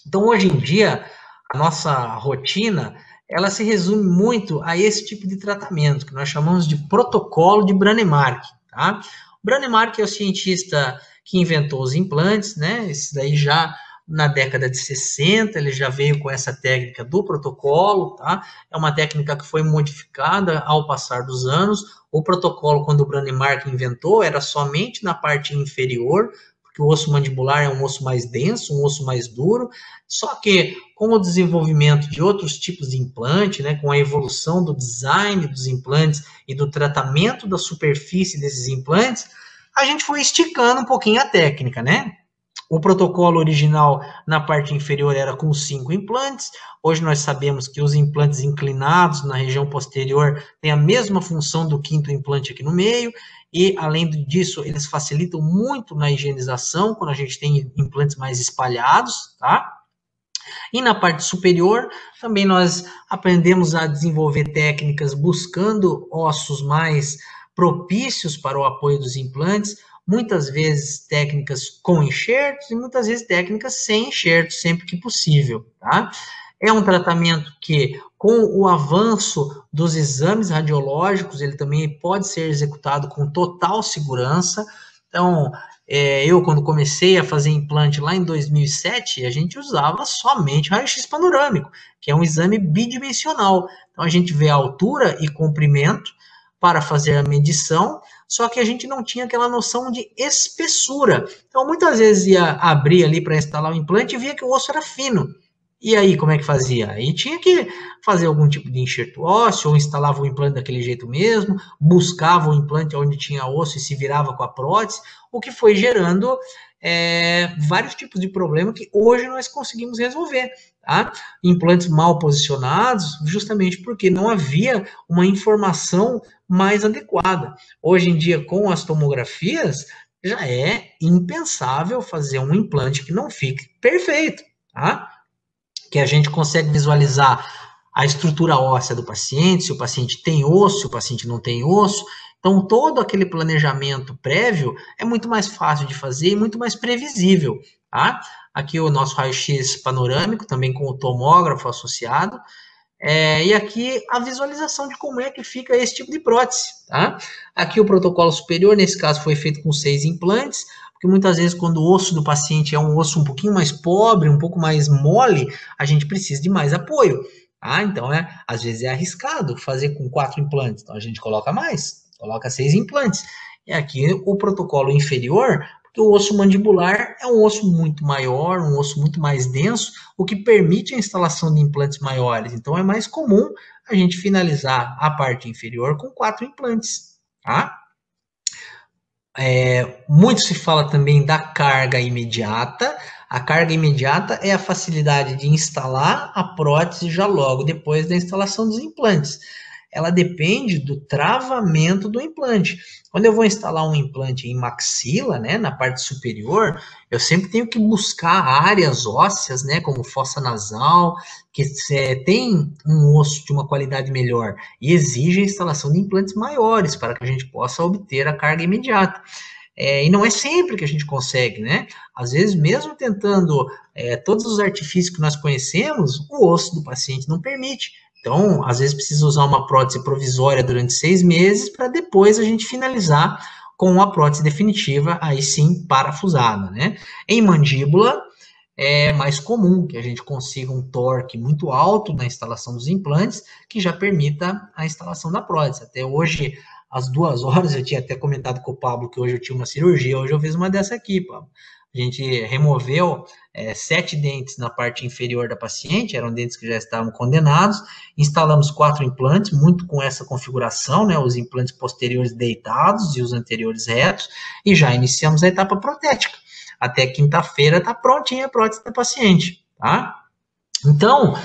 Então, hoje em dia, a nossa rotina, ela se resume muito a esse tipo de tratamento, que nós chamamos de protocolo de Brånemark, tá? O Brånemark é o cientista que inventou os implantes, né? Esse daí já na década de 60, ele já veio com essa técnica do protocolo, tá? É uma técnica que foi modificada ao passar dos anos. O protocolo, quando o Brånemark inventou, era somente na parte inferior, porque o osso mandibular é um osso mais denso, um osso mais duro, só que com o desenvolvimento de outros tipos de implante, né, com a evolução do design dos implantes e do tratamento da superfície desses implantes, a gente foi esticando um pouquinho a técnica, né? O protocolo original na parte inferior era com 5 implantes. Hoje nós sabemos que os implantes inclinados na região posterior têm a mesma função do 5º implante aqui no meio. E, além disso, eles facilitam muito na higienização, quando a gente tem implantes mais espalhados, tá? E na parte superior, também nós aprendemos a desenvolver técnicas buscando ossos mais propícios para o apoio dos implantes, muitas vezes técnicas com enxertos e muitas vezes técnicas sem enxertos, sempre que possível, tá? É um tratamento que, com o avanço dos exames radiológicos, ele também pode ser executado com total segurança. Então, eu, quando comecei a fazer implante lá em 2007, a gente usava somente raio-x panorâmico, que é um exame bidimensional. Então, a gente vê a altura e comprimento para fazer a medição, só que a gente não tinha aquela noção de espessura. Então, muitas vezes ia abrir ali para instalar o implante e via que o osso era fino. E aí, como é que fazia? Aí tinha que fazer algum tipo de enxerto ósseo, ou instalava o implante daquele jeito mesmo, buscava o implante onde tinha osso e se virava com a prótese, o que foi gerando vários tipos de problema que hoje nós conseguimos resolver, tá? Implantes mal posicionados, justamente porque não havia uma informação mais adequada. Hoje em dia, com as tomografias, já é impensável fazer um implante que não fique perfeito, tá? Que a gente consegue visualizar a estrutura óssea do paciente, se o paciente tem osso, se o paciente não tem osso. Então, todo aquele planejamento prévio é muito mais fácil de fazer e muito mais previsível, tá? Aqui o nosso raio-x panorâmico, também com o tomógrafo associado, e aqui a visualização de como é que fica esse tipo de prótese, tá? Aqui o protocolo superior, nesse caso, foi feito com 6 implantes, porque muitas vezes quando o osso do paciente é um osso um pouquinho mais pobre, um pouco mais mole, a gente precisa de mais apoio, tá? Então, às vezes é arriscado fazer com 4 implantes, então a gente coloca mais, coloca 6 implantes. E aqui o protocolo inferior, porque o osso mandibular é um osso muito maior, um osso muito mais denso, o que permite a instalação de implantes maiores. Então, é mais comum a gente finalizar a parte inferior com 4 implantes, tá? Muito se fala também da carga imediata. A carga imediata é a facilidade de instalar a prótese já logo depois da instalação dos implantes. Ela depende do travamento do implante. Quando eu vou instalar um implante em maxila, né, na parte superior, eu sempre tenho que buscar áreas ósseas, né, como fossa nasal, que tem um osso de uma qualidade melhor e exige a instalação de implantes maiores para que a gente possa obter a carga imediata. E não é sempre que a gente consegue, né? Às vezes, mesmo tentando todos os artifícios que nós conhecemos, o osso do paciente não permite. Então, às vezes precisa usar uma prótese provisória durante 6 meses para depois a gente finalizar com a prótese definitiva, aí sim, parafusada, né? Em mandíbula, é mais comum que a gente consiga um torque muito alto na instalação dos implantes, que já permita a instalação da prótese. Até hoje, às 2 horas, eu tinha até comentado com o Pablo que hoje eu tinha uma cirurgia, hoje eu fiz uma dessa aqui, Pablo. A gente removeu 7 dentes na parte inferior da paciente, eram dentes que já estavam condenados, instalamos 4 implantes, muito com essa configuração, né, os implantes posteriores deitados e os anteriores retos, e já iniciamos a etapa protética. Até quinta-feira está prontinha a prótese da paciente, tá? Então,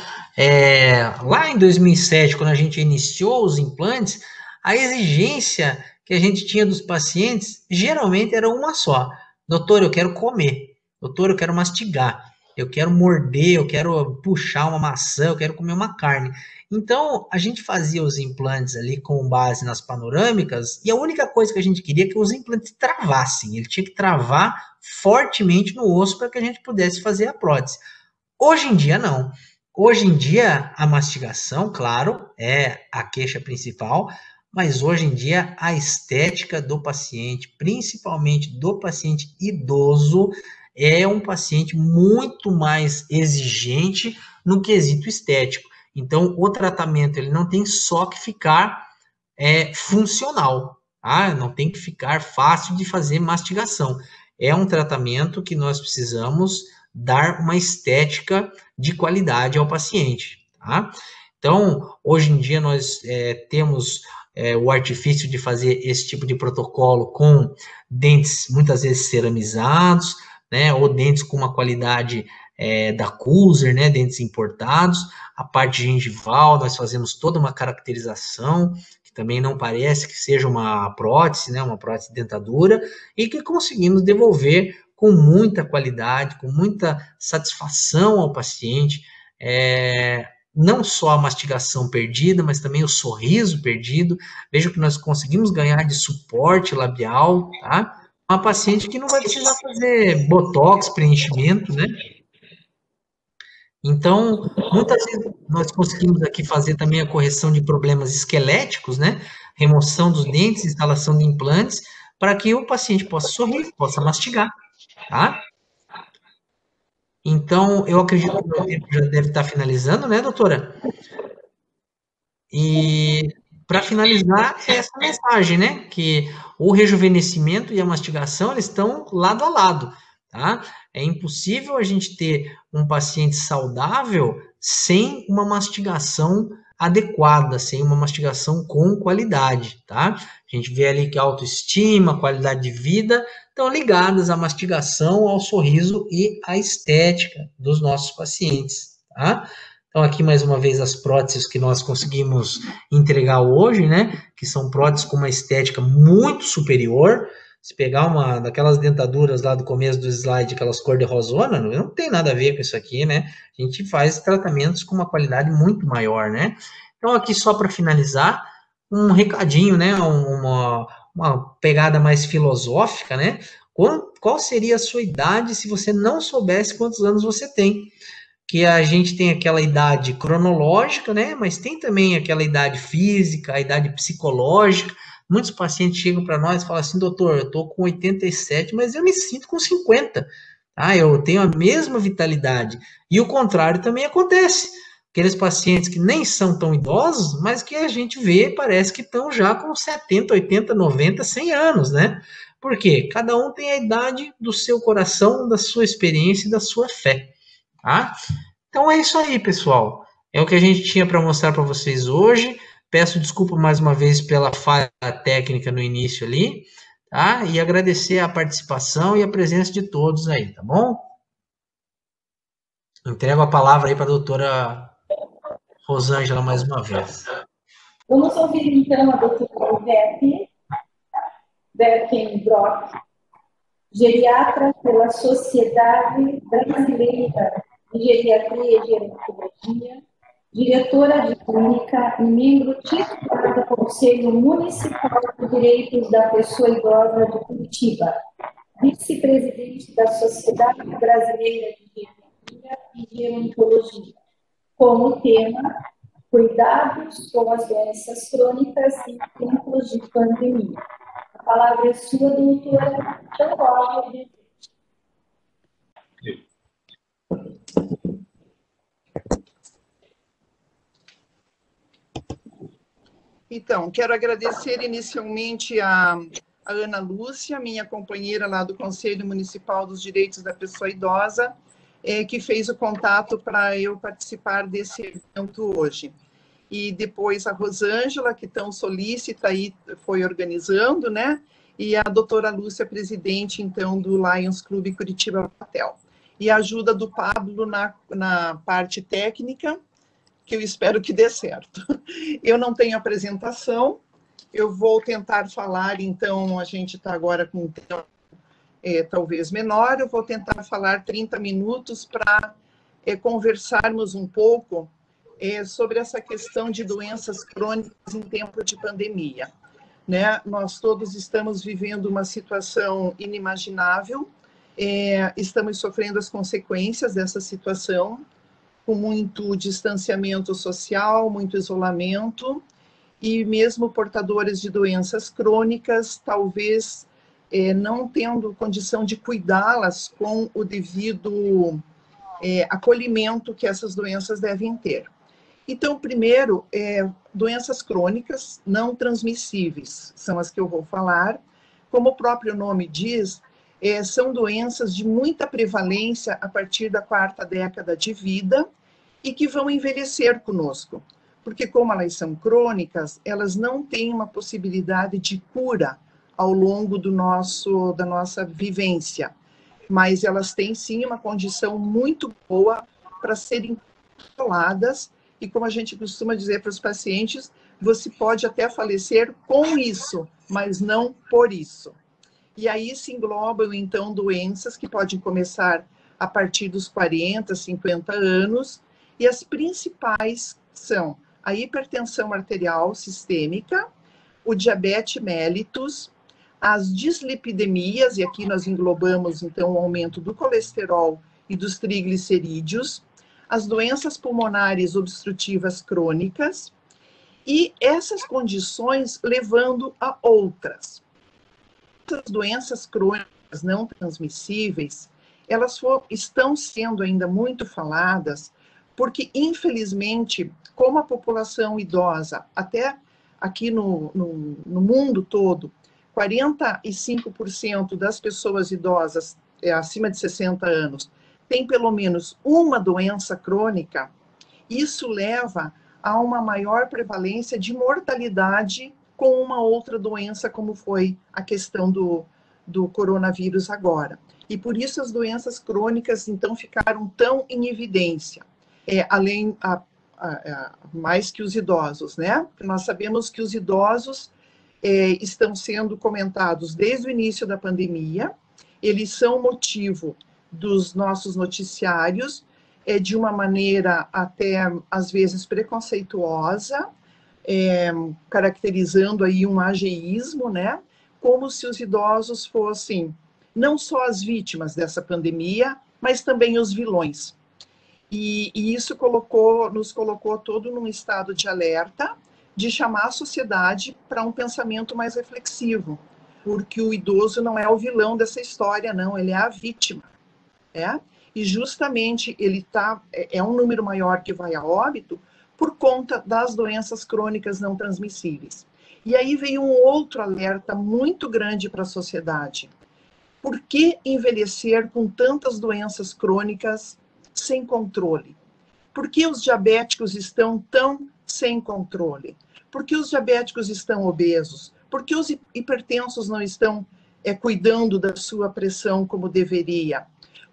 lá em 2007, quando a gente iniciou os implantes, a exigência que a gente tinha dos pacientes, geralmente era uma só. Doutor, eu quero comer. Doutor, eu quero mastigar. Eu quero morder, eu quero puxar uma maçã, eu quero comer uma carne. Então, a gente fazia os implantes ali com base nas panorâmicas, e a única coisa que a gente queria é que os implantes travassem. Ele tinha que travar fortemente no osso para que a gente pudesse fazer a prótese. Hoje em dia, não. Hoje em dia, a mastigação, claro, é a queixa principal, mas hoje em dia a estética do paciente, principalmente do paciente idoso, é um paciente muito mais exigente no quesito estético. Então, o tratamento ele não tem só que ficar funcional, tá? Não tem que ficar fácil de fazer mastigação. É um tratamento que nós precisamos dar uma estética de qualidade ao paciente, tá? Então, hoje em dia nós temos o artifício de fazer esse tipo de protocolo com dentes muitas vezes ceramizados, né, ou dentes com uma qualidade da Kuser, né, dentes importados. A parte gengival, nós fazemos toda uma caracterização, que também não parece que seja uma prótese, né, uma prótese de dentadura, e que conseguimos devolver com muita qualidade, com muita satisfação ao paciente, não só a mastigação perdida, mas também o sorriso perdido. Veja que nós conseguimos ganhar de suporte labial, tá? Uma paciente que não vai precisar fazer botox, preenchimento, né? Então, muitas vezes nós conseguimos aqui fazer também a correção de problemas esqueléticos, né? Remoção dos dentes, instalação de implantes, para que o paciente possa sorrir, possa mastigar, tá? Então, eu acredito que o meu tempo já deve estar finalizando, né, doutora? E para finalizar, é essa mensagem, né? Que o rejuvenescimento e a mastigação, eles estão lado a lado, tá? É impossível a gente ter um paciente saudável sem uma mastigação adequada, sem uma mastigação com qualidade, tá? A gente vê ali que a autoestima, qualidade de vida estão ligadas à mastigação, ao sorriso e à estética dos nossos pacientes, tá? Então, aqui mais uma vez as próteses que nós conseguimos entregar hoje, né? Que são próteses com uma estética muito superior. Se pegar uma daquelas dentaduras lá do começo do slide, aquelas cor de rosona, não tem nada a ver com isso aqui, né? A gente faz tratamentos com uma qualidade muito maior, né? Então, aqui só para finalizar, um recadinho, né? Uma pegada mais filosófica, né? Qual seria a sua idade se você não soubesse quantos anos você tem? Que a gente tem aquela idade cronológica, né? Mas tem também aquela idade física, a idade psicológica. Muitos pacientes chegam para nós e falam assim, doutor, eu estou com 87, mas eu me sinto com 50. Ah, eu tenho a mesma vitalidade. E o contrário também acontece. Aqueles pacientes que nem são tão idosos, mas que a gente vê, parece que estão já com 70, 80, 90, 100 anos, né? Por quê? Cada um tem a idade do seu coração, da sua experiência e da sua fé, tá? Então é isso aí, pessoal. É o que a gente tinha para mostrar para vocês hoje. Peço desculpa mais uma vez pela falha técnica no início ali, tá? E agradecer a participação e a presença de todos aí, tá bom? Entrego a palavra aí para a doutora Rosângela mais uma vez. Vamos ouvir então a doutora Berkenbrock, geriatra pela Sociedade Brasileira de Geriatria e Gerontologia, diretora de clínica e membro titular do Conselho Municipal de Direitos da Pessoa Idosa de Curitiba, vice-presidente da Sociedade Brasileira de Geriatria e Gerontologia, com o tema Cuidados com as doenças crônicas em tempos de pandemia. A palavra é sua, doutora. Então, quero agradecer inicialmente a Ana Lúcia, minha companheira lá do Conselho Municipal dos Direitos da Pessoa Idosa, que fez o contato para eu participar desse evento hoje. E depois a Rosângela, que tão solícita aí foi organizando, né? E a doutora Lúcia, presidente, então, do Lions Clube Curitiba Patel. E a ajuda do Pablo na parte técnica, que eu espero que dê certo. Eu não tenho apresentação, eu vou tentar falar, então, a gente está agora com um tempo talvez menor, eu vou tentar falar 30 minutos para conversarmos um pouco sobre essa questão de doenças crônicas em tempo de pandemia. Né? Nós todos estamos vivendo uma situação inimaginável, estamos sofrendo as consequências dessa situação, com muito distanciamento social, muito isolamento, e mesmo portadores de doenças crônicas, talvez não tendo condição de cuidá-las com o devido acolhimento que essas doenças devem ter. Então, primeiro, doenças crônicas não transmissíveis, são as que eu vou falar. Como o próprio nome diz, são doenças de muita prevalência a partir da 4ª década de vida e que vão envelhecer conosco. Porque como elas são crônicas, elas não têm uma possibilidade de cura ao longo da nossa vivência, mas elas têm sim uma condição muito boa para serem controladas, e como a gente costuma dizer para os pacientes, você pode até falecer com isso, mas não por isso. E aí se englobam, então, doenças que podem começar a partir dos 40, 50 anos, e as principais são a hipertensão arterial sistêmica, o diabetes mellitus, as dislipidemias, e aqui nós englobamos, então, o aumento do colesterol e dos triglicerídeos, as doenças pulmonares obstrutivas crônicas, e essas condições levando a outras. Essas doenças crônicas não transmissíveis, elas estão sendo ainda muito faladas, porque, infelizmente, como a população idosa, até aqui no mundo todo, 45% das pessoas idosas acima de 60 anos tem pelo menos uma doença crônica, isso leva a uma maior prevalência de mortalidade com uma outra doença, como foi a questão do coronavírus agora. E por isso as doenças crônicas, então, ficaram tão em evidência, mais que os idosos, né? Nós sabemos que os idosos estão sendo comentados desde o início da pandemia, eles são motivo dos nossos noticiários, de uma maneira até, às vezes, preconceituosa, caracterizando aí um ageísmo, né? Como se os idosos fossem não só as vítimas dessa pandemia, mas também os vilões. E isso nos colocou todo num estado de alerta, de chamar a sociedade para um pensamento mais reflexivo, porque o idoso não é o vilão dessa história, não, ele é a vítima. E justamente ele é um número maior que vai a óbito por conta das doenças crônicas não transmissíveis. E aí veio um outro alerta muito grande para a sociedade. Por que envelhecer com tantas doenças crônicas sem controle? Por que os diabéticos estão tão sem controle? Por que os diabéticos estão obesos? Por que os hipertensos não estão cuidando da sua pressão como deveria?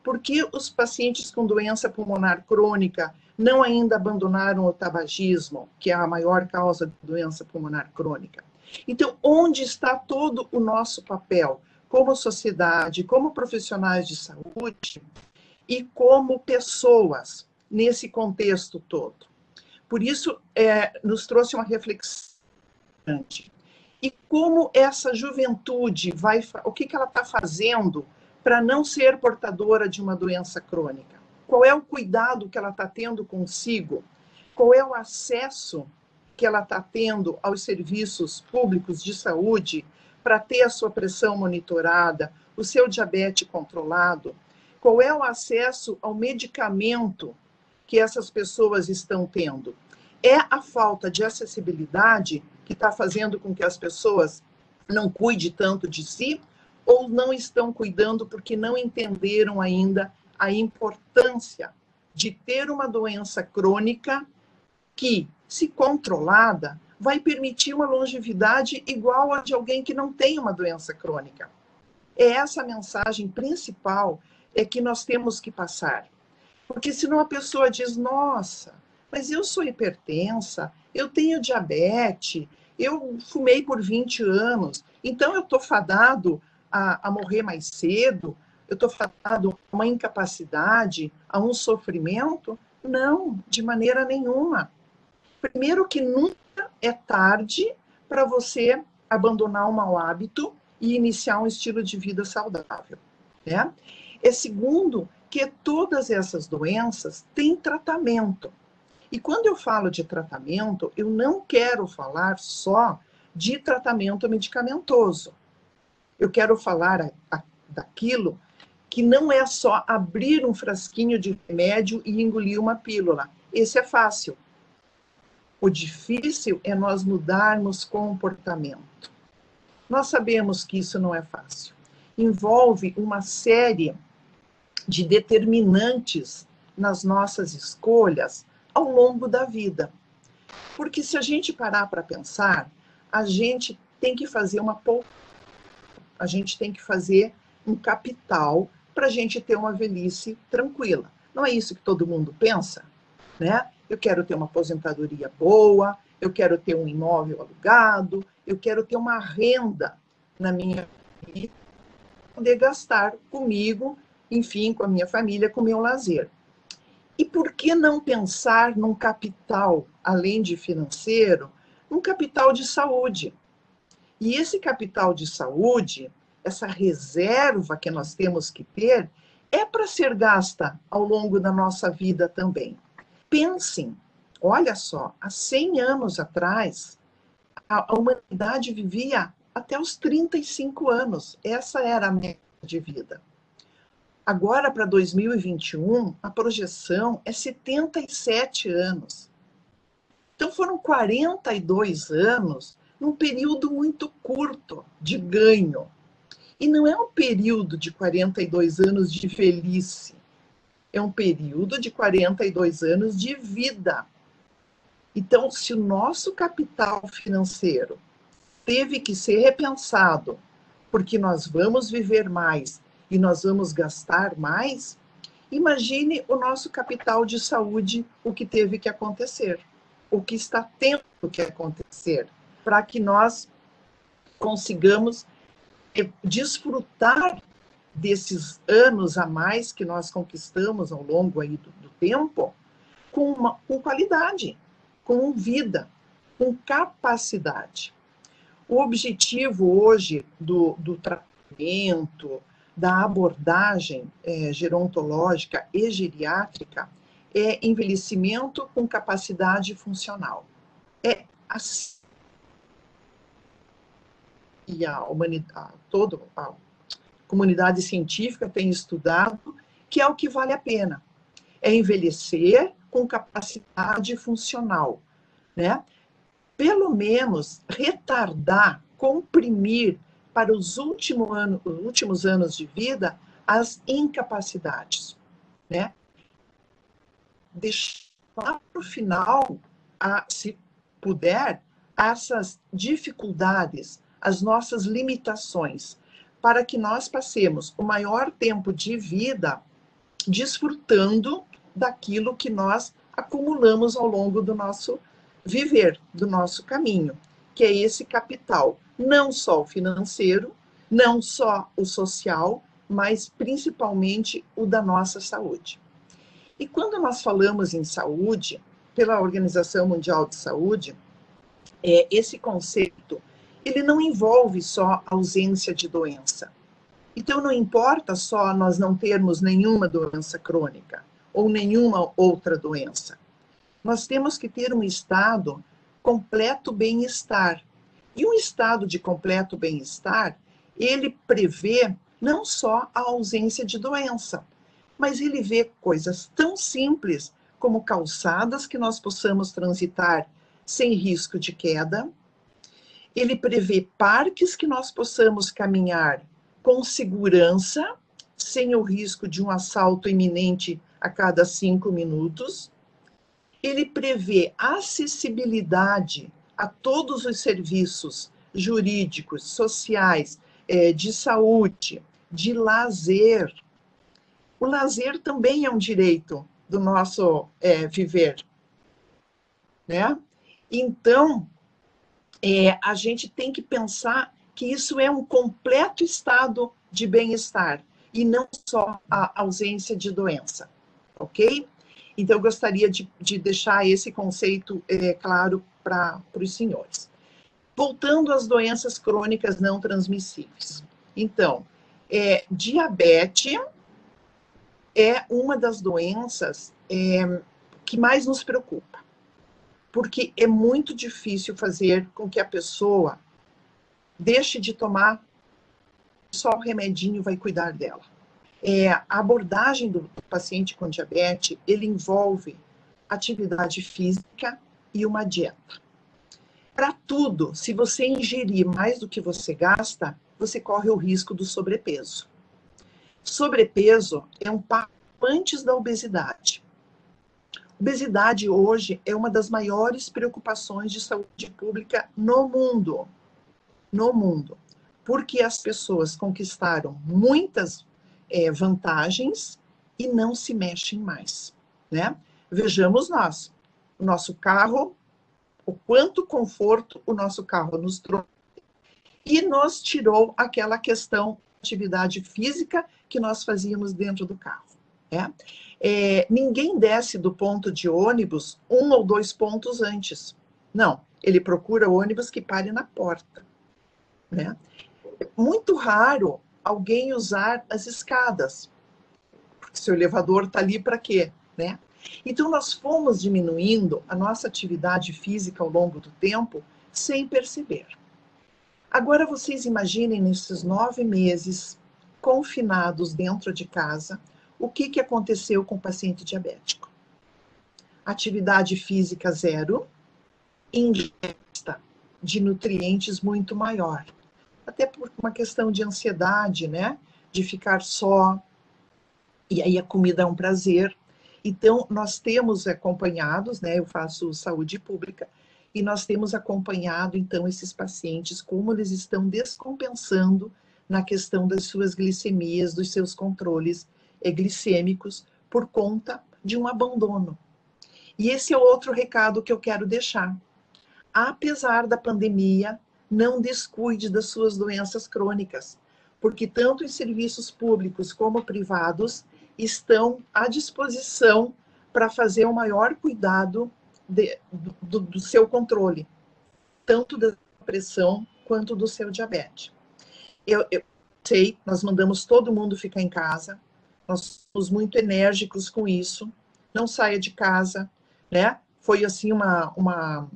Por que os pacientes com doença pulmonar crônica não ainda abandonaram o tabagismo, que é a maior causa de doença pulmonar crônica? Então, onde está todo o nosso papel como sociedade, como profissionais de saúde e como pessoas nesse contexto todo? Por isso, nos trouxe uma reflexão. E como essa juventude o que ela está fazendo para não ser portadora de uma doença crônica? Qual é o cuidado que ela está tendo consigo? Qual é o acesso que ela está tendo aos serviços públicos de saúde para ter a sua pressão monitorada, o seu diabetes controlado? Qual é o acesso ao medicamento que essas pessoas estão tendo? É a falta de acessibilidade que está fazendo com que as pessoas não cuidem tanto de si, ou não estão cuidando porque não entenderam ainda a importância de ter uma doença crônica que, se controlada, vai permitir uma longevidade igual a de alguém que não tem uma doença crônica. É essa a mensagem principal que nós temos que passar. Porque senão a pessoa diz, nossa, mas eu sou hipertensa, eu tenho diabetes, eu fumei por 20 anos, então eu estou fadado a morrer mais cedo, eu estou fadado a uma incapacidade, a um sofrimento? Não, de maneira nenhuma. Primeiro que nunca é tarde para você abandonar um mau hábito e iniciar um estilo de vida saudável, né? Segundo, que todas essas doenças têm tratamento. E quando eu falo de tratamento, eu não quero falar só de tratamento medicamentoso. Eu quero falar daquilo que não é só abrir um frasquinho de remédio e engolir uma pílula. Esse é fácil. O difícil é nós mudarmos comportamento. Nós sabemos que isso não é fácil. Envolve uma série de determinantes nas nossas escolhas ao longo da vida. Porque se a gente parar para pensar, a gente tem que fazer a gente tem que fazer um capital para a gente ter uma velhice tranquila. Não é isso que todo mundo pensa, né? Eu quero ter uma aposentadoria boa, eu quero ter um imóvel alugado, eu quero ter uma renda na minha vida, poder gastar comigo, enfim, com a minha família, com o meu lazer. E por que não pensar num capital, além de financeiro, um capital de saúde? E esse capital de saúde, essa reserva que nós temos que ter, é para ser gasta ao longo da nossa vida também. Pensem, olha só, há 100 anos atrás, a humanidade vivia até os 35 anos. Essa era a média de vida. Agora, para 2021, a projeção é 77 anos. Então, foram 42 anos num período muito curto de ganho. E não é um período de 42 anos de velhice, é um período de 42 anos de vida. Então, se o nosso capital financeiro teve que ser repensado, porque nós vamos viver mais e nós vamos gastar mais, imagine o nosso capital de saúde, o que teve que acontecer, o que está tendo que acontecer, para que nós consigamos desfrutar desses anos a mais que nós conquistamos ao longo aí do tempo, com qualidade, com vida, com capacidade. O objetivo hoje do tratamento, da abordagem gerontológica e geriátrica é envelhecimento com capacidade funcional. E a humanidade, toda a comunidade científica tem estudado que é o que vale a pena. É envelhecer com capacidade funcional, né? Pelo menos retardar, comprimir para os últimos anos de vida as incapacidades, né? Deixar para o final, se puder, essas dificuldades, as nossas limitações, para que nós passemos o maior tempo de vida desfrutando daquilo que nós acumulamos ao longo do nosso viver, do nosso caminho, que é esse capital, não só o financeiro, não só o social, mas principalmente o da nossa saúde. E quando nós falamos em saúde, pela Organização Mundial de Saúde, esse conceito, ele não envolve só ausência de doença. Então, não importa só nós não termos nenhuma doença crônica ou nenhuma outra doença. Nós temos que ter um estado completo bem-estar. E um estado de completo bem-estar, ele prevê não só a ausência de doença, mas ele vê coisas tão simples como calçadas que nós possamos transitar sem risco de queda. Ele prevê parques que nós possamos caminhar com segurança, sem o risco de um assalto iminente a cada 5 minutos. Ele prevê acessibilidade a todos os serviços jurídicos, sociais, de saúde, de lazer. O lazer também é um direito do nosso viver, né? Então, a gente tem que pensar que isso é um completo estado de bem-estar e não só a ausência de doença, ok? Então, eu gostaria de deixar esse conceito claro para os senhores. Voltando às doenças crônicas não transmissíveis. Então, diabetes é uma das doenças que mais nos preocupa, porque é muito difícil fazer com que a pessoa deixe de tomar, só o remedinho vai cuidar dela. A abordagem do paciente com diabetes, ele envolve atividade física e uma dieta. Para tudo, se você ingerir mais do que você gasta, você corre o risco do sobrepeso. Sobrepeso é um passo antes da obesidade. Obesidade hoje é uma das maiores preocupações de saúde pública no mundo. No mundo. Porque as pessoas conquistaram muitas vantagens e não se mexem mais, né? Vejamos nós, o nosso carro, o quanto conforto o nosso carro nos trouxe e nos tirou aquela questão de atividade física que nós fazíamos dentro do carro, né? Ninguém desce do ponto de ônibus 1 ou 2 pontos antes. Não, ele procura ônibus que pare na porta, né? Muito raro alguém usar as escadas, porque seu elevador está ali para quê, né? Então, nós fomos diminuindo a nossa atividade física ao longo do tempo, sem perceber. Agora, vocês imaginem, nesses 9 meses, confinados dentro de casa, o que aconteceu com o paciente diabético? Atividade física zero, ingesta de nutrientes muito maior. até por uma questão de ansiedade, né? De ficar só, e aí a comida é um prazer. Então, nós temos acompanhados, né? Eu faço saúde pública, e nós temos acompanhado, então, esses pacientes, como eles estão descompensando na questão das suas glicemias, dos seus controles glicêmicos, por conta de um abandono. E esse é outro recado que eu quero deixar. Apesar da pandemia, não descuide das suas doenças crônicas, porque tanto os serviços públicos como privados estão à disposição para fazer o maior cuidado do seu controle, tanto da pressão quanto do seu diabetes. Eu sei, nós mandamos todo mundo ficar em casa, nós somos muito enérgicos com isso, não saia de casa, né? Foi assim uma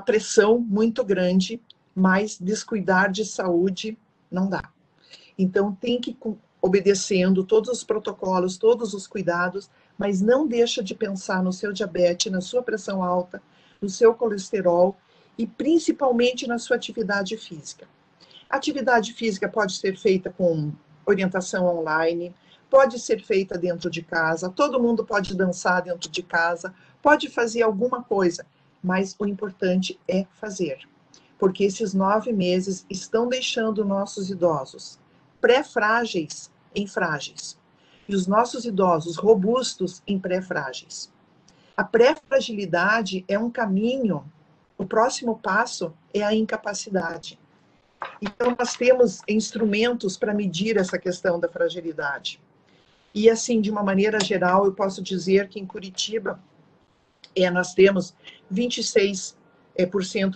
pressão muito grande, mas descuidar de saúde não dá. Então tem que ir obedecendo todos os protocolos, todos os cuidados, mas não deixa de pensar no seu diabetes, na sua pressão alta, no seu colesterol e principalmente na sua atividade física. A atividade física pode ser feita com orientação online, pode ser feita dentro de casa, todo mundo pode dançar dentro de casa, pode fazer alguma coisa, mas o importante é fazer, porque esses 9 meses estão deixando nossos idosos pré-frágeis em frágeis, e os nossos idosos robustos em pré-frágeis. A pré-fragilidade é um caminho, o próximo passo é a incapacidade. Então, nós temos instrumentos para medir essa questão da fragilidade. E, assim, de uma maneira geral, eu posso dizer que em Curitiba, nós temos 26%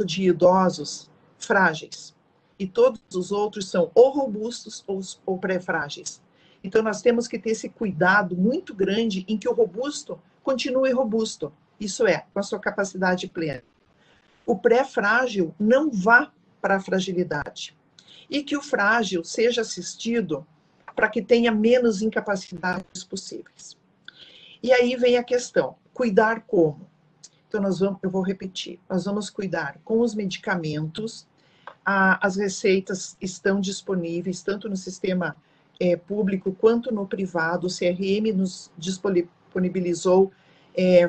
de idosos frágeis. E todos os outros são ou robustos ou pré-frágeis. Então, nós temos que ter esse cuidado muito grande em que o robusto continue robusto. Isso é, com a sua capacidade plena. O pré-frágil não vá para a fragilidade. E que o frágil seja assistido para que tenha menos incapacidades possíveis. E aí vem a questão, cuidar como? Então, eu vou repetir, nós vamos cuidar com os medicamentos, as receitas estão disponíveis, tanto no sistema público quanto no privado, o CRM nos disponibilizou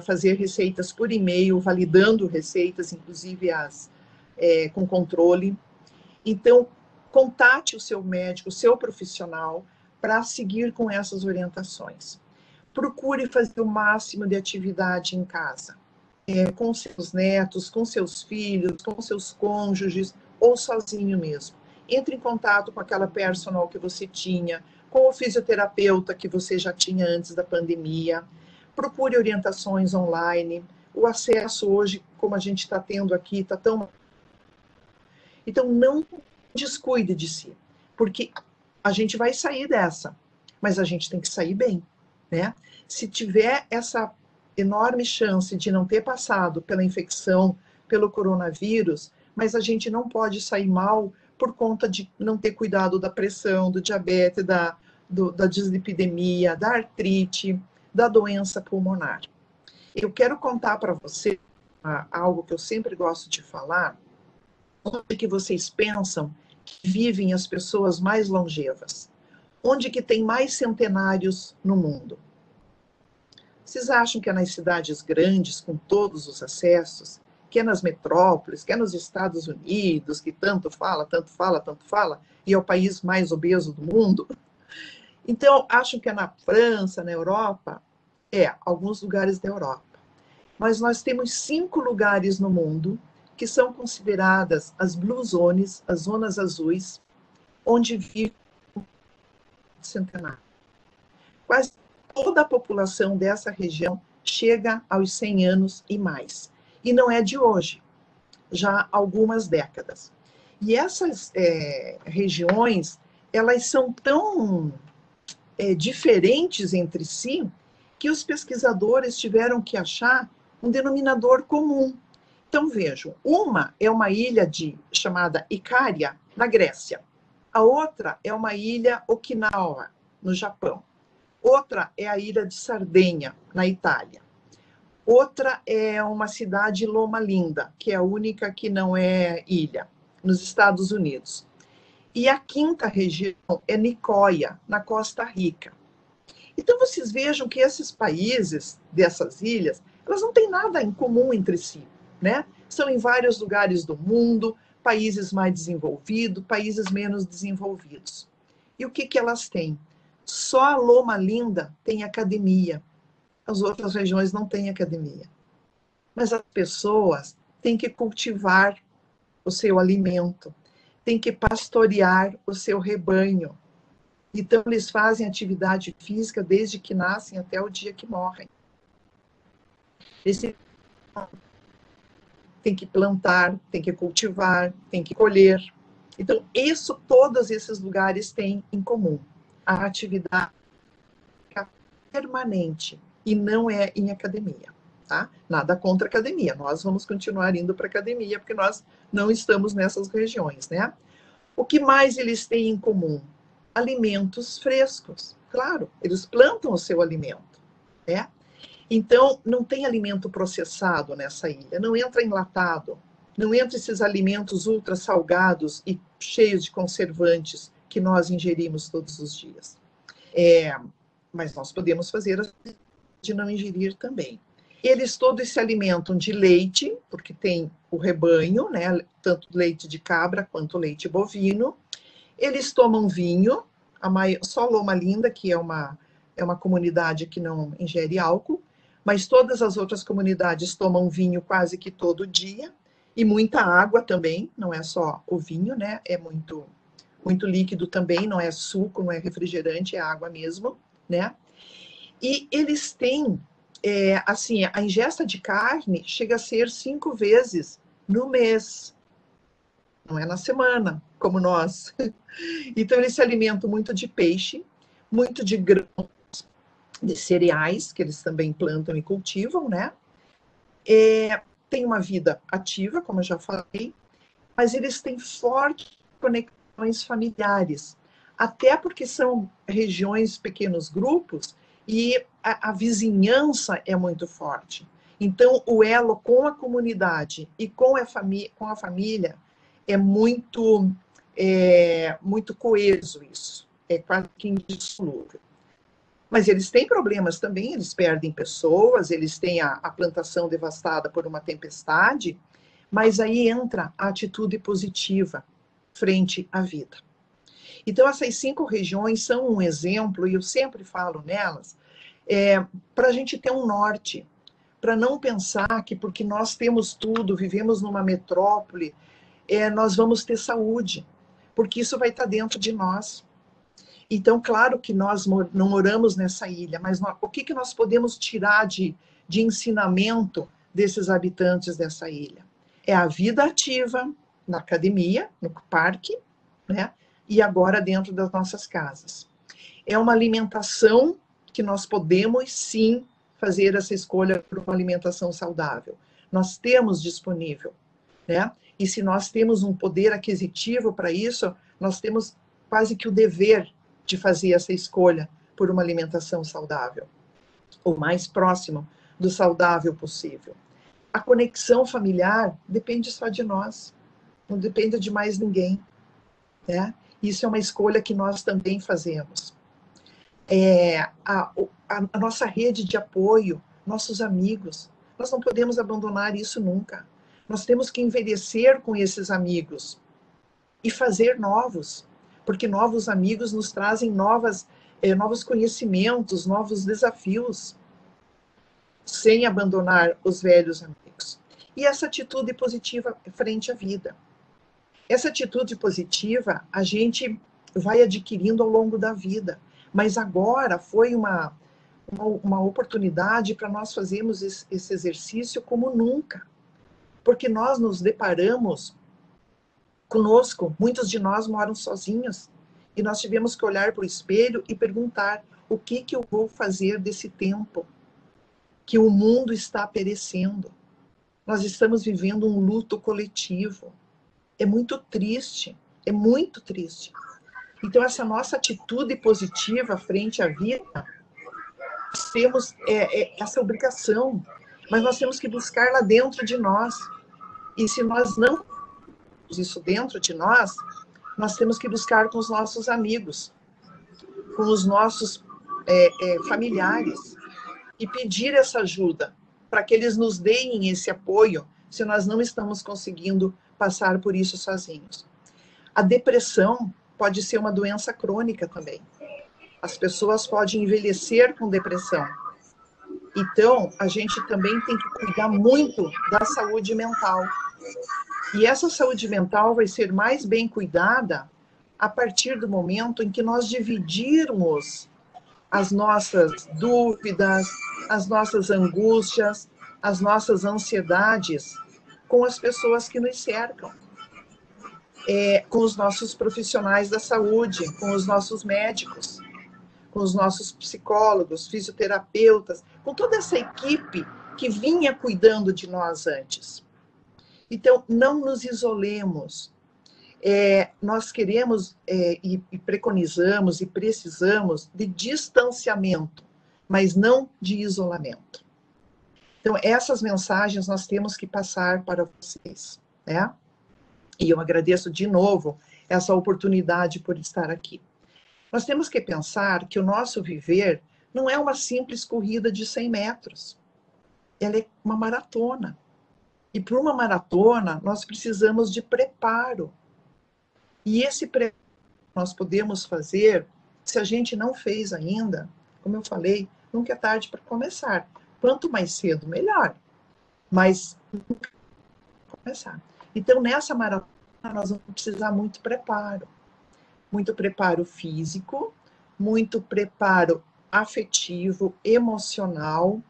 fazer receitas por e-mail, validando receitas, inclusive com controle. Então, contate o seu médico, o seu profissional, para seguir com essas orientações. Procure fazer o máximo de atividade em casa, com seus netos, com seus filhos, com seus cônjuges, ou sozinho mesmo. Entre em contato com aquela personal que você tinha, com o fisioterapeuta que você já tinha antes da pandemia. Procure orientações online. O acesso hoje, como a gente está tendo aqui, está tão... Então, não descuide de si, porque a gente vai sair dessa, mas a gente tem que sair bem, né? Se tiver essa enorme chance de não ter passado pela infecção, pelo coronavírus, mas a gente não pode sair mal por conta de não ter cuidado da pressão, do diabetes, da dislipidemia, da artrite, da doença pulmonar. Eu quero contar para você algo que eu sempre gosto de falar, onde que vocês pensam que vivem as pessoas mais longevas? Onde que tem mais centenários no mundo? Vocês acham que é nas cidades grandes, com todos os acessos, que é nas metrópoles, que é nos Estados Unidos, que tanto fala, e é o país mais obeso do mundo? Então, acham que é na França, na Europa? Alguns lugares da Europa. Mas nós temos 5 lugares no mundo que são consideradas as Blue Zones, as zonas azuis, onde vive centenário. Quase toda a população dessa região chega aos 100 anos e mais. E não é de hoje, já há algumas décadas. E essas regiões, elas são tão diferentes entre si, que os pesquisadores tiveram que achar um denominador comum. Então, vejam, uma é uma ilha chamada Icária, na Grécia. A outra é uma ilha Okinawa, no Japão. Outra é a ilha de Sardenha, na Itália. Outra é uma cidade Loma Linda, que é a única que não é ilha. nos Estados Unidos. E a quinta região é Nicoya, na Costa Rica. Então, vocês vejam que esses países, dessas ilhas, elas não têm nada em comum entre si, né? São em vários lugares do mundo, países mais desenvolvidos, países menos desenvolvidos. E o que elas têm? Só a Loma Linda tem academia. As outras regiões não têm academia. Mas as pessoas têm que cultivar o seu alimento, têm que pastorear o seu rebanho. Então, eles fazem atividade física desde que nascem até o dia que morrem. Tem que plantar, tem que cultivar, tem que colher. Então, isso todos esses lugares têm em comum. A atividade permanente e não é em academia, tá? Nada contra a academia. Nós vamos continuar indo para a academia porque nós não estamos nessas regiões, né? O que mais eles têm em comum? Alimentos frescos. Claro, eles plantam o seu alimento, né? Então, não tem alimento processado nessa ilha, não entra enlatado, não entra esses alimentos ultra salgados e cheios de conservantes que nós ingerimos todos os dias. Mas nós podemos fazer de não ingerir também. Eles todos se alimentam de leite, porque tem o rebanho, né, tanto leite de cabra quanto leite bovino. Eles tomam vinho, só Loma Linda, que é uma comunidade que não ingere álcool, mas todas as outras comunidades tomam vinho quase que todo dia, e muita água também, não é só o vinho, né? É muito líquido também, não é suco, não é refrigerante, é água mesmo, né? E eles têm, assim, a ingesta de carne chega a ser 5 vezes no mês, não é na semana, como nós. Então, eles se alimentam muito de peixe, muito de grãos, de cereais, que eles também plantam e cultivam, né? Tem uma vida ativa, como eu já falei, mas eles têm fortes conexões familiares, até porque são regiões, pequenos grupos, e a vizinhança é muito forte. Então, o elo com a comunidade e com a família é muito coeso isso, é quase que indissolúvel. Mas eles têm problemas também, eles perdem pessoas, eles têm a plantação devastada por uma tempestade, mas aí entra a atitude positiva frente à vida. Então, essas 5 regiões são um exemplo, e eu sempre falo nelas, para a gente ter um norte, para não pensar que porque nós temos tudo, vivemos numa metrópole, nós vamos ter saúde, porque isso vai estar dentro de nós. Então, claro que nós não moramos nessa ilha, mas o que nós podemos tirar de ensinamento desses habitantes dessa ilha? É a vida ativa na academia, no parque, né? E agora dentro das nossas casas. É uma alimentação que nós podemos, sim, fazer essa escolha por uma alimentação saudável. Nós temos disponível, né? E se nós temos um poder aquisitivo para isso, nós temos quase que o dever de fazer essa escolha por uma alimentação saudável, o mais próximo do saudável possível. A conexão familiar depende só de nós, não depende de mais ninguém, né? Isso é uma escolha que nós também fazemos. A nossa rede de apoio, nossos amigos, nós não podemos abandonar isso nunca. Nós temos que envelhecer com esses amigos e fazer novos, porque novos amigos nos trazem novos conhecimentos, novos desafios, sem abandonar os velhos amigos. E essa atitude positiva frente à vida. Essa atitude positiva a gente vai adquirindo ao longo da vida, mas agora foi uma oportunidade para nós fazermos esse exercício como nunca, porque nós nos deparamos conosco, muitos de nós moram sozinhos, e nós tivemos que olhar para o espelho e perguntar: o que eu vou fazer desse tempo que o mundo está perecendo? Nós estamos vivendo um luto coletivo. É muito triste, é muito triste. Então, essa nossa atitude positiva frente à vida, temos essa obrigação, mas nós temos que buscar lá dentro de nós. E se nós não isso dentro de nós temos que buscar com os nossos amigos, com os nossos familiares, e pedir essa ajuda, para que eles nos deem esse apoio, se nós não estamos conseguindo passar por isso sozinhos. A depressão pode ser uma doença crônica também. As pessoas podem envelhecer com depressão. Então, a gente também tem que cuidar muito da saúde mental. E essa saúde mental vai ser mais bem cuidada a partir do momento em que nós dividirmos as nossas dúvidas, as nossas angústias, as nossas ansiedades com as pessoas que nos cercam, com os nossos profissionais da saúde, com os nossos médicos, com os nossos psicólogos, fisioterapeutas, com toda essa equipe que vinha cuidando de nós antes. Então, não nos isolemos. Nós queremos e preconizamos e precisamos de distanciamento, mas não de isolamento. Então, essas mensagens nós temos que passar para vocês, né? E eu agradeço de novo essa oportunidade por estar aqui. Nós temos que pensar que o nosso viver não é uma simples corrida de 100 metros. Ela é uma maratona. E para uma maratona, nós precisamos de preparo. E esse preparo nós podemos fazer, se a gente não fez ainda, como eu falei, nunca é tarde para começar. Quanto mais cedo, melhor. Mas nunca é começar. Então, nessa maratona, nós vamos precisar muito preparo físico, muito preparo afetivo, emocional,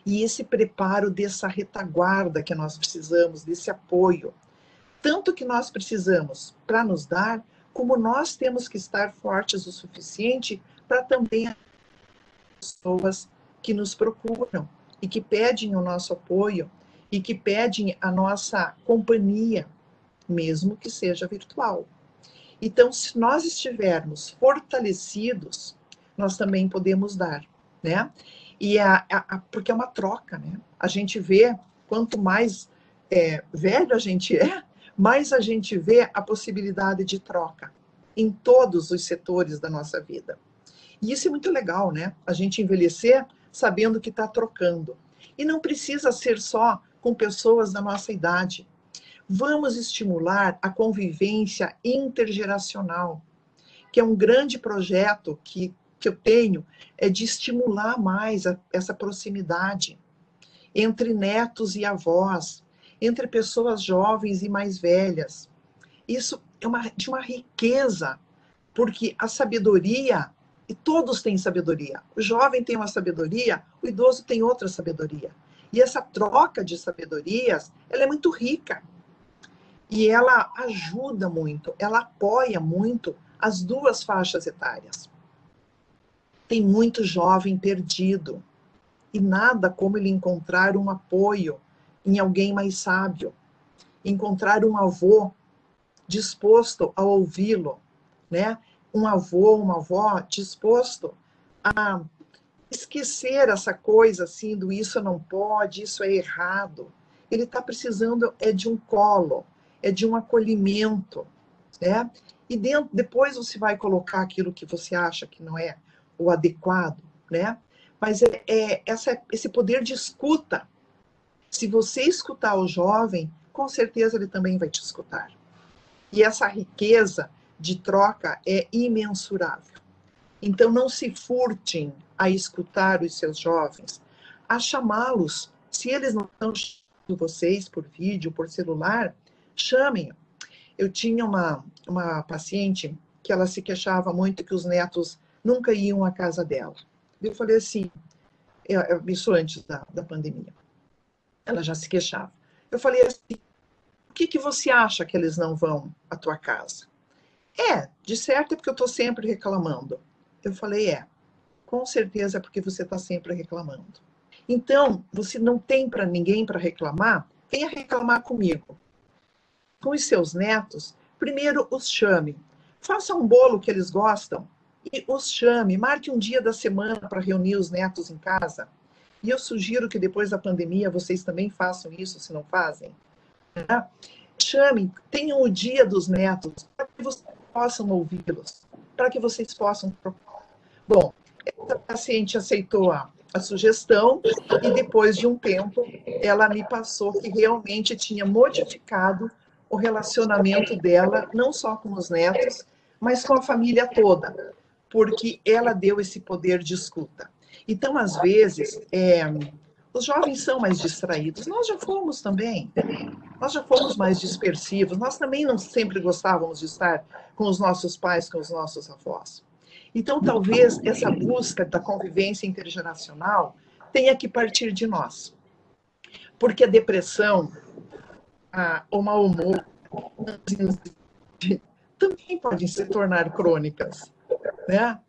e esse preparo dessa retaguarda que nós precisamos, desse apoio. Tanto que nós precisamos para nos dar, como nós temos que estar fortes o suficiente para também as pessoas que nos procuram e que pedem o nosso apoio e que pedem a nossa companhia, mesmo que seja virtual. Então, se nós estivermos fortalecidos, nós também podemos dar, né? E porque é uma troca, né? A gente vê, quanto mais velho a gente mais a gente vê a possibilidade de troca em todos os setores da nossa vida. E isso é muito legal, né? A gente envelhecer sabendo que está trocando. E não precisa ser só com pessoas da nossa idade. Vamos estimular a convivência intergeracional, que é um grande projeto que eu tenho, de estimular mais essa proximidade entre netos e avós, entre pessoas jovens e mais velhas. Isso é de uma riqueza, porque a sabedoria, e todos têm sabedoria, o jovem tem uma sabedoria, o idoso tem outra sabedoria. E essa troca de sabedorias, ela é muito rica. E ela ajuda muito, ela apoia muito as duas faixas etárias. Tem muito jovem perdido, e nada como ele encontrar um apoio em alguém mais sábio, encontrar um avô disposto a ouvi-lo, né? Um avô, uma avó disposto a esquecer essa coisa assim do isso não pode, isso é errado. Ele está precisando de um colo, de um acolhimento, né? E depois você vai colocar aquilo que você acha que não é o adequado, né? Mas esse poder de escuta. Se você escutar o jovem, com certeza ele também vai te escutar. E essa riqueza de troca é imensurável. Então não se furtem a escutar os seus jovens, a chamá-los. Se eles não estão chamando vocês por vídeo, por celular, chamem. Eu tinha uma paciente que ela se queixava muito que os netos nunca iam à casa dela. Eu falei assim, isso antes da pandemia, ela já se queixava. Eu falei assim, o que você acha que eles não vão à tua casa? De certo é porque eu estou sempre reclamando. Eu falei, com certeza é porque você está sempre reclamando. Então, você não tem para ninguém para reclamar, venha reclamar comigo. Com os seus netos, primeiro os chame. Faça um bolo que eles gostam e os chame. Marque um dia da semana para reunir os netos em casa. E eu sugiro que depois da pandemia vocês também façam isso, se não fazem. Né? chamem, tenham o dia dos netos, para que vocês possam ouvi-los, para que vocês possam propor. Bom, essa paciente aceitou a sugestão e depois de um tempo ela me passou que realmente tinha modificado o relacionamento dela, não só com os netos, mas com a família toda, porque ela deu esse poder de escuta. Então, às vezes, os jovens são mais distraídos, nós já fomos também, nós já fomos mais dispersivos, nós também não sempre gostávamos de estar com os nossos pais, com os nossos avós. Então, talvez essa busca da convivência intergeracional tenha que partir de nós. Porque a depressão, o mau humor, também podem se tornar crônicas, né?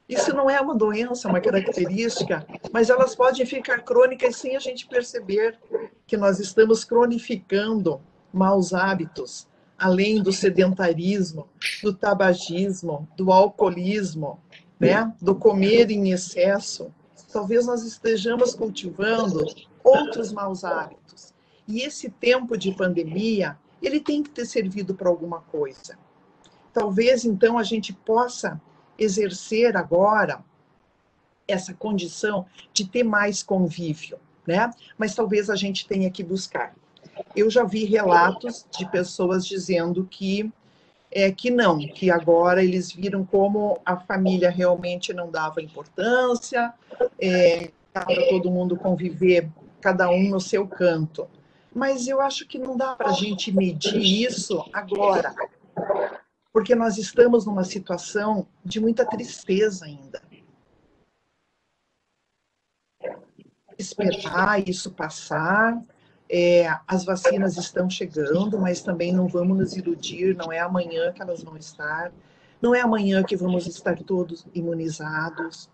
Isso não é uma doença, uma característica, mas elas podem ficar crônicas sem a gente perceber que nós estamos cronificando maus hábitos, além do sedentarismo, do tabagismo, do alcoolismo, né? Do comer em excesso. Talvez nós estejamos cultivando outros maus hábitos. E esse tempo de pandemia, ele tem que ter servido para alguma coisa. Talvez, então, a gente possa exercer agora essa condição de ter mais convívio, né? Mas talvez a gente tenha que buscar. Eu já vi relatos de pessoas dizendo que não, que agora eles viram como a família realmente não dava importância, para todo mundo conviver, cada um no seu canto. Mas eu acho que não dá para a gente medir isso agora, porque nós estamos numa situação de muita tristeza ainda. Esperar isso passar, as vacinas estão chegando, mas também não vamos nos iludir, não é amanhã que elas vão estar, não é amanhã que vamos estar todos imunizados.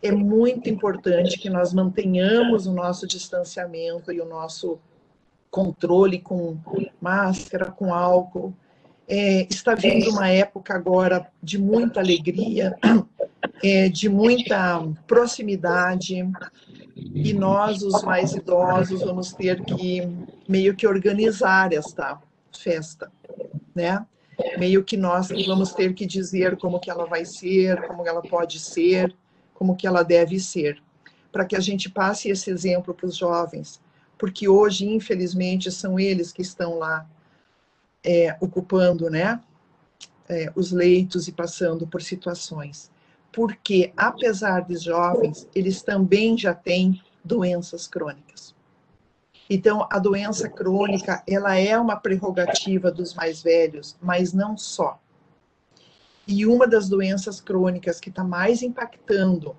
É muito importante que nós mantenhamos o nosso distanciamento e o nosso controle com máscara, com álcool. Está vindo uma época agora de muita alegria, de muita proximidade, e nós, os mais idosos, vamos ter que meio que organizar esta festa, né? Meio que nós vamos ter que dizer como que ela vai ser, como ela pode ser, como que ela deve ser, para que a gente passe esse exemplo para os jovens, porque hoje, infelizmente, são eles que estão lá ocupando, né, os leitos e passando por situações. Porque, apesar de jovens, eles também já têm doenças crônicas. Então, a doença crônica, ela é uma prerrogativa dos mais velhos, mas não só. E uma das doenças crônicas que está mais impactando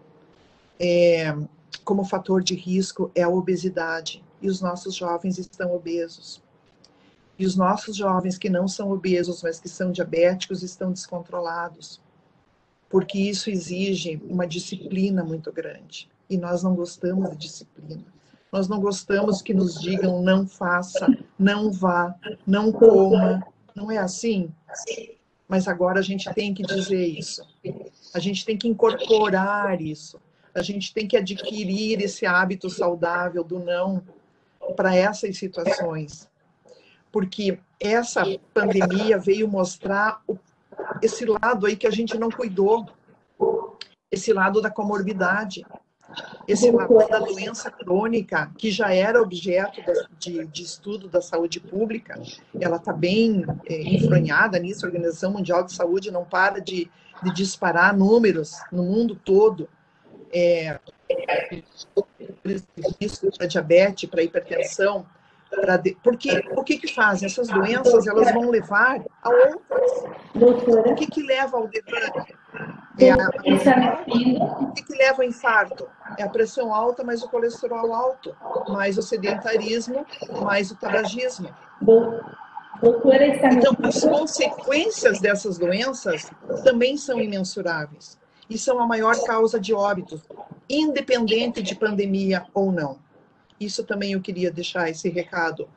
como fator de risco é a obesidade. E os nossos jovens estão obesos. E os nossos jovens que não são obesos, mas que são diabéticos, estão descontrolados. Porque isso exige uma disciplina muito grande. E nós não gostamos de disciplina. Nós não gostamos que nos digam não faça, não vá, não coma. Não é assim? Mas agora a gente tem que dizer isso. A gente tem que incorporar isso. A gente tem que adquirir esse hábito saudável do não para essas situações. Porque essa pandemia veio mostrar esse lado aí que a gente não cuidou, esse lado da comorbidade, esse lado da doença crônica, que já era objeto de estudo da saúde pública. Ela está bem enfronhada nisso, a Organização Mundial de Saúde não para de disparar números no mundo todo, para diabetes, para hipertensão, porque o que fazem? Essas doenças, elas vão levar a outras. O que leva ao derrame? O que leva ao infarto? É a pressão alta, mais o colesterol alto, mais o sedentarismo, mais o tabagismo. Então, as consequências dessas doenças também são imensuráveis. E são a maior causa de óbitos, independente de pandemia ou não. Isso também eu queria deixar esse recado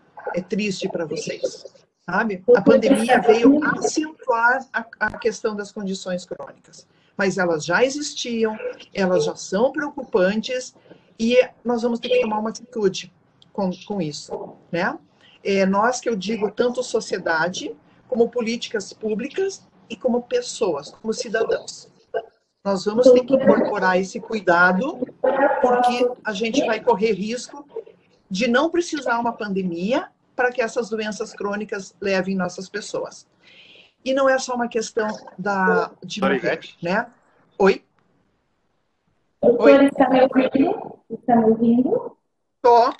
triste para vocês, sabe? A pandemia veio acentuar a questão das condições crônicas, mas elas já existiam, elas já são preocupantes e nós vamos ter que tomar uma atitude com isso, né? Nós, que eu digo, tanto sociedade, como políticas públicas e como pessoas, como cidadãos. Nós vamos ter que incorporar esse cuidado, porque a gente vai correr risco de não precisar uma pandemia para que essas doenças crônicas levem nossas pessoas. E não é só uma questão de morrer, né? Oi? Doutora, está me ouvindo? Está me ouvindo? Tô.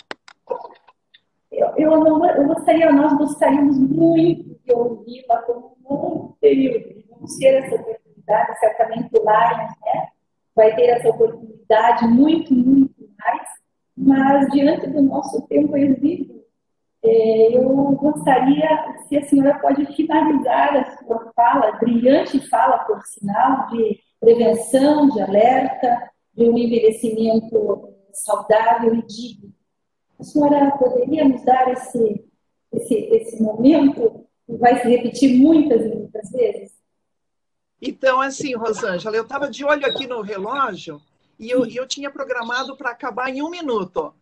Nós gostaríamos muito de ouvi-la como um período. Vamos ter essa oportunidade, certamente o Lions, né? Vai ter essa oportunidade muito, muito mais, mas diante do nosso tempo exigido, eu gostaria, se a senhora pode finalizar a sua fala, brilhante fala, por sinal, de prevenção, de alerta, de um envelhecimento saudável e digno. A senhora poderia nos dar esse momento que vai se repetir muitas e muitas vezes? Então, assim, Rosângela, eu estava de olho aqui no relógio e eu tinha programado para acabar em 1 minuto.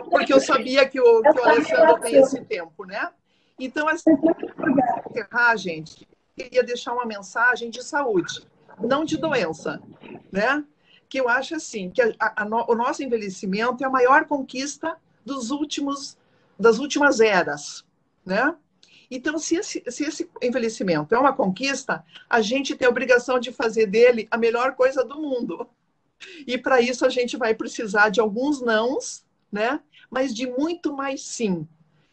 Porque eu sabia que o Alessandro tem esse tempo, né? Então, assim, para encerrar, gente, eu queria deixar uma mensagem de saúde, não de doença, né? Que eu acho assim, que o nosso envelhecimento é a maior conquista das últimas eras, né? Então, se esse envelhecimento é uma conquista, a gente tem a obrigação de fazer dele a melhor coisa do mundo. E para isso a gente vai precisar de alguns nãos, né? Mas de muito mais sim.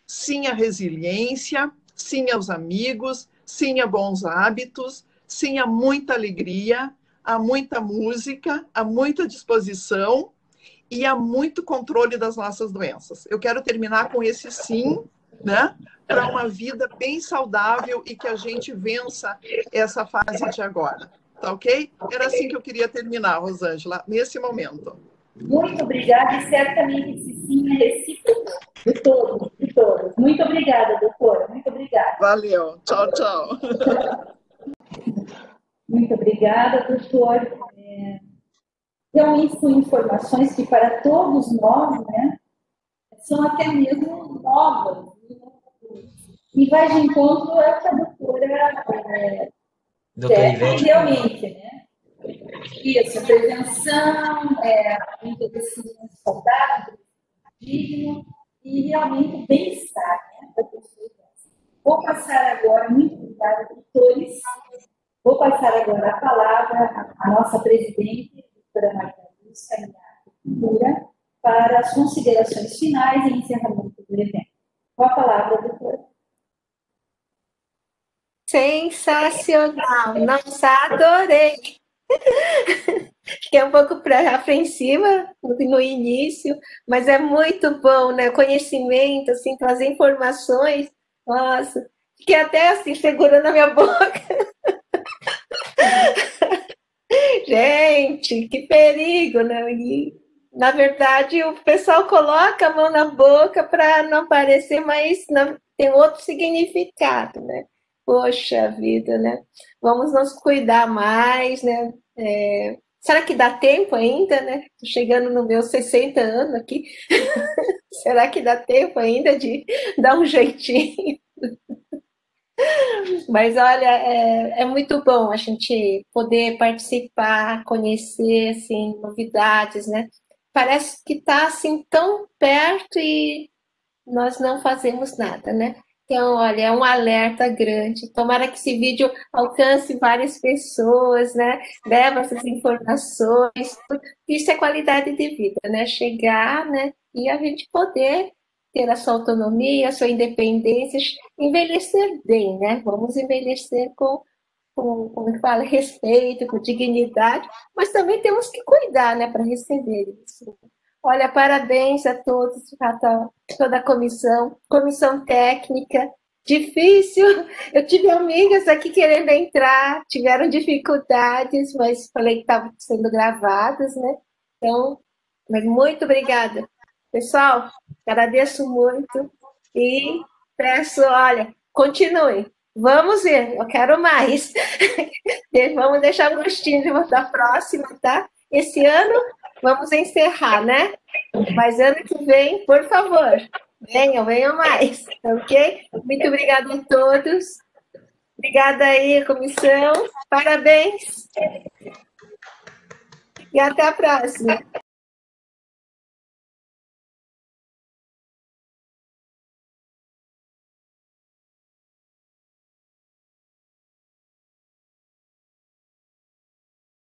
Sim à resiliência, sim aos amigos, sim a bons hábitos, sim a muita alegria, a muita música, a muita disposição e a muito controle das nossas doenças. Eu quero terminar com esse sim, né? Para uma vida bem saudável e que a gente vença essa fase de agora. Tá ok? Era assim que eu queria terminar, Rosângela, nesse momento. Muito obrigada, e certamente esse sim é recíproco de todos, de todas. Muito obrigada, doutora. Muito obrigada. Valeu. Tchau, tchau. Muito obrigada, doutor. Realmente são informações que para todos nós, né, são até mesmo novas. E vai de encontro a essa doutora Ivete. Realmente, né? Isso, a prevenção, envelhecimento saudável, digno e realmente o bem-estar, né, da pessoa. Vou passar agora, muito obrigada, doutores. Vou passar agora a palavra à nossa presidente, doutora Marta Lúcia, para as considerações finais e encerramento do evento. Com a palavra, doutora. Sensacional! Nossa, adorei! Fiquei um pouco apreensiva no início, mas é muito bom, né? Conhecimento, assim, trazer informações. Nossa, fiquei até assim, segurando a minha boca. Gente, que perigo, né? E, na verdade, o pessoal coloca a mão na boca para não aparecer, mas não, tem outro significado, né? Poxa vida, né? Vamos nos cuidar mais, né? Será que dá tempo ainda, né? Tô chegando no meu 60 anos aqui. Será que dá tempo ainda de dar um jeitinho? Mas olha, é muito bom a gente poder participar, conhecer assim, novidades, né? Parece que está assim tão perto e nós não fazemos nada, né? Então, olha, é um alerta grande. Tomara que esse vídeo alcance várias pessoas, né? Leva essas informações. Isso é qualidade de vida, né? Chegar, né? E a gente poder ter a sua autonomia, a sua independência, envelhecer bem, né? Vamos envelhecer como é que fala, respeito, com dignidade, mas também temos que cuidar, né, para receber isso. Olha, parabéns a todos, a toda a comissão técnica, difícil, eu tive amigas aqui querendo entrar, tiveram dificuldades, mas falei que estavam sendo gravadas, né, então, mas muito obrigada. Pessoal, agradeço muito e peço, olha, continue. Vamos ver, eu quero mais. Vamos deixar um gostinho da próxima, tá? Esse ano vamos encerrar, né? Mas ano que vem, por favor, venham mais, ok? Muito obrigada a todos. Obrigada aí, comissão. Parabéns. E até a próxima.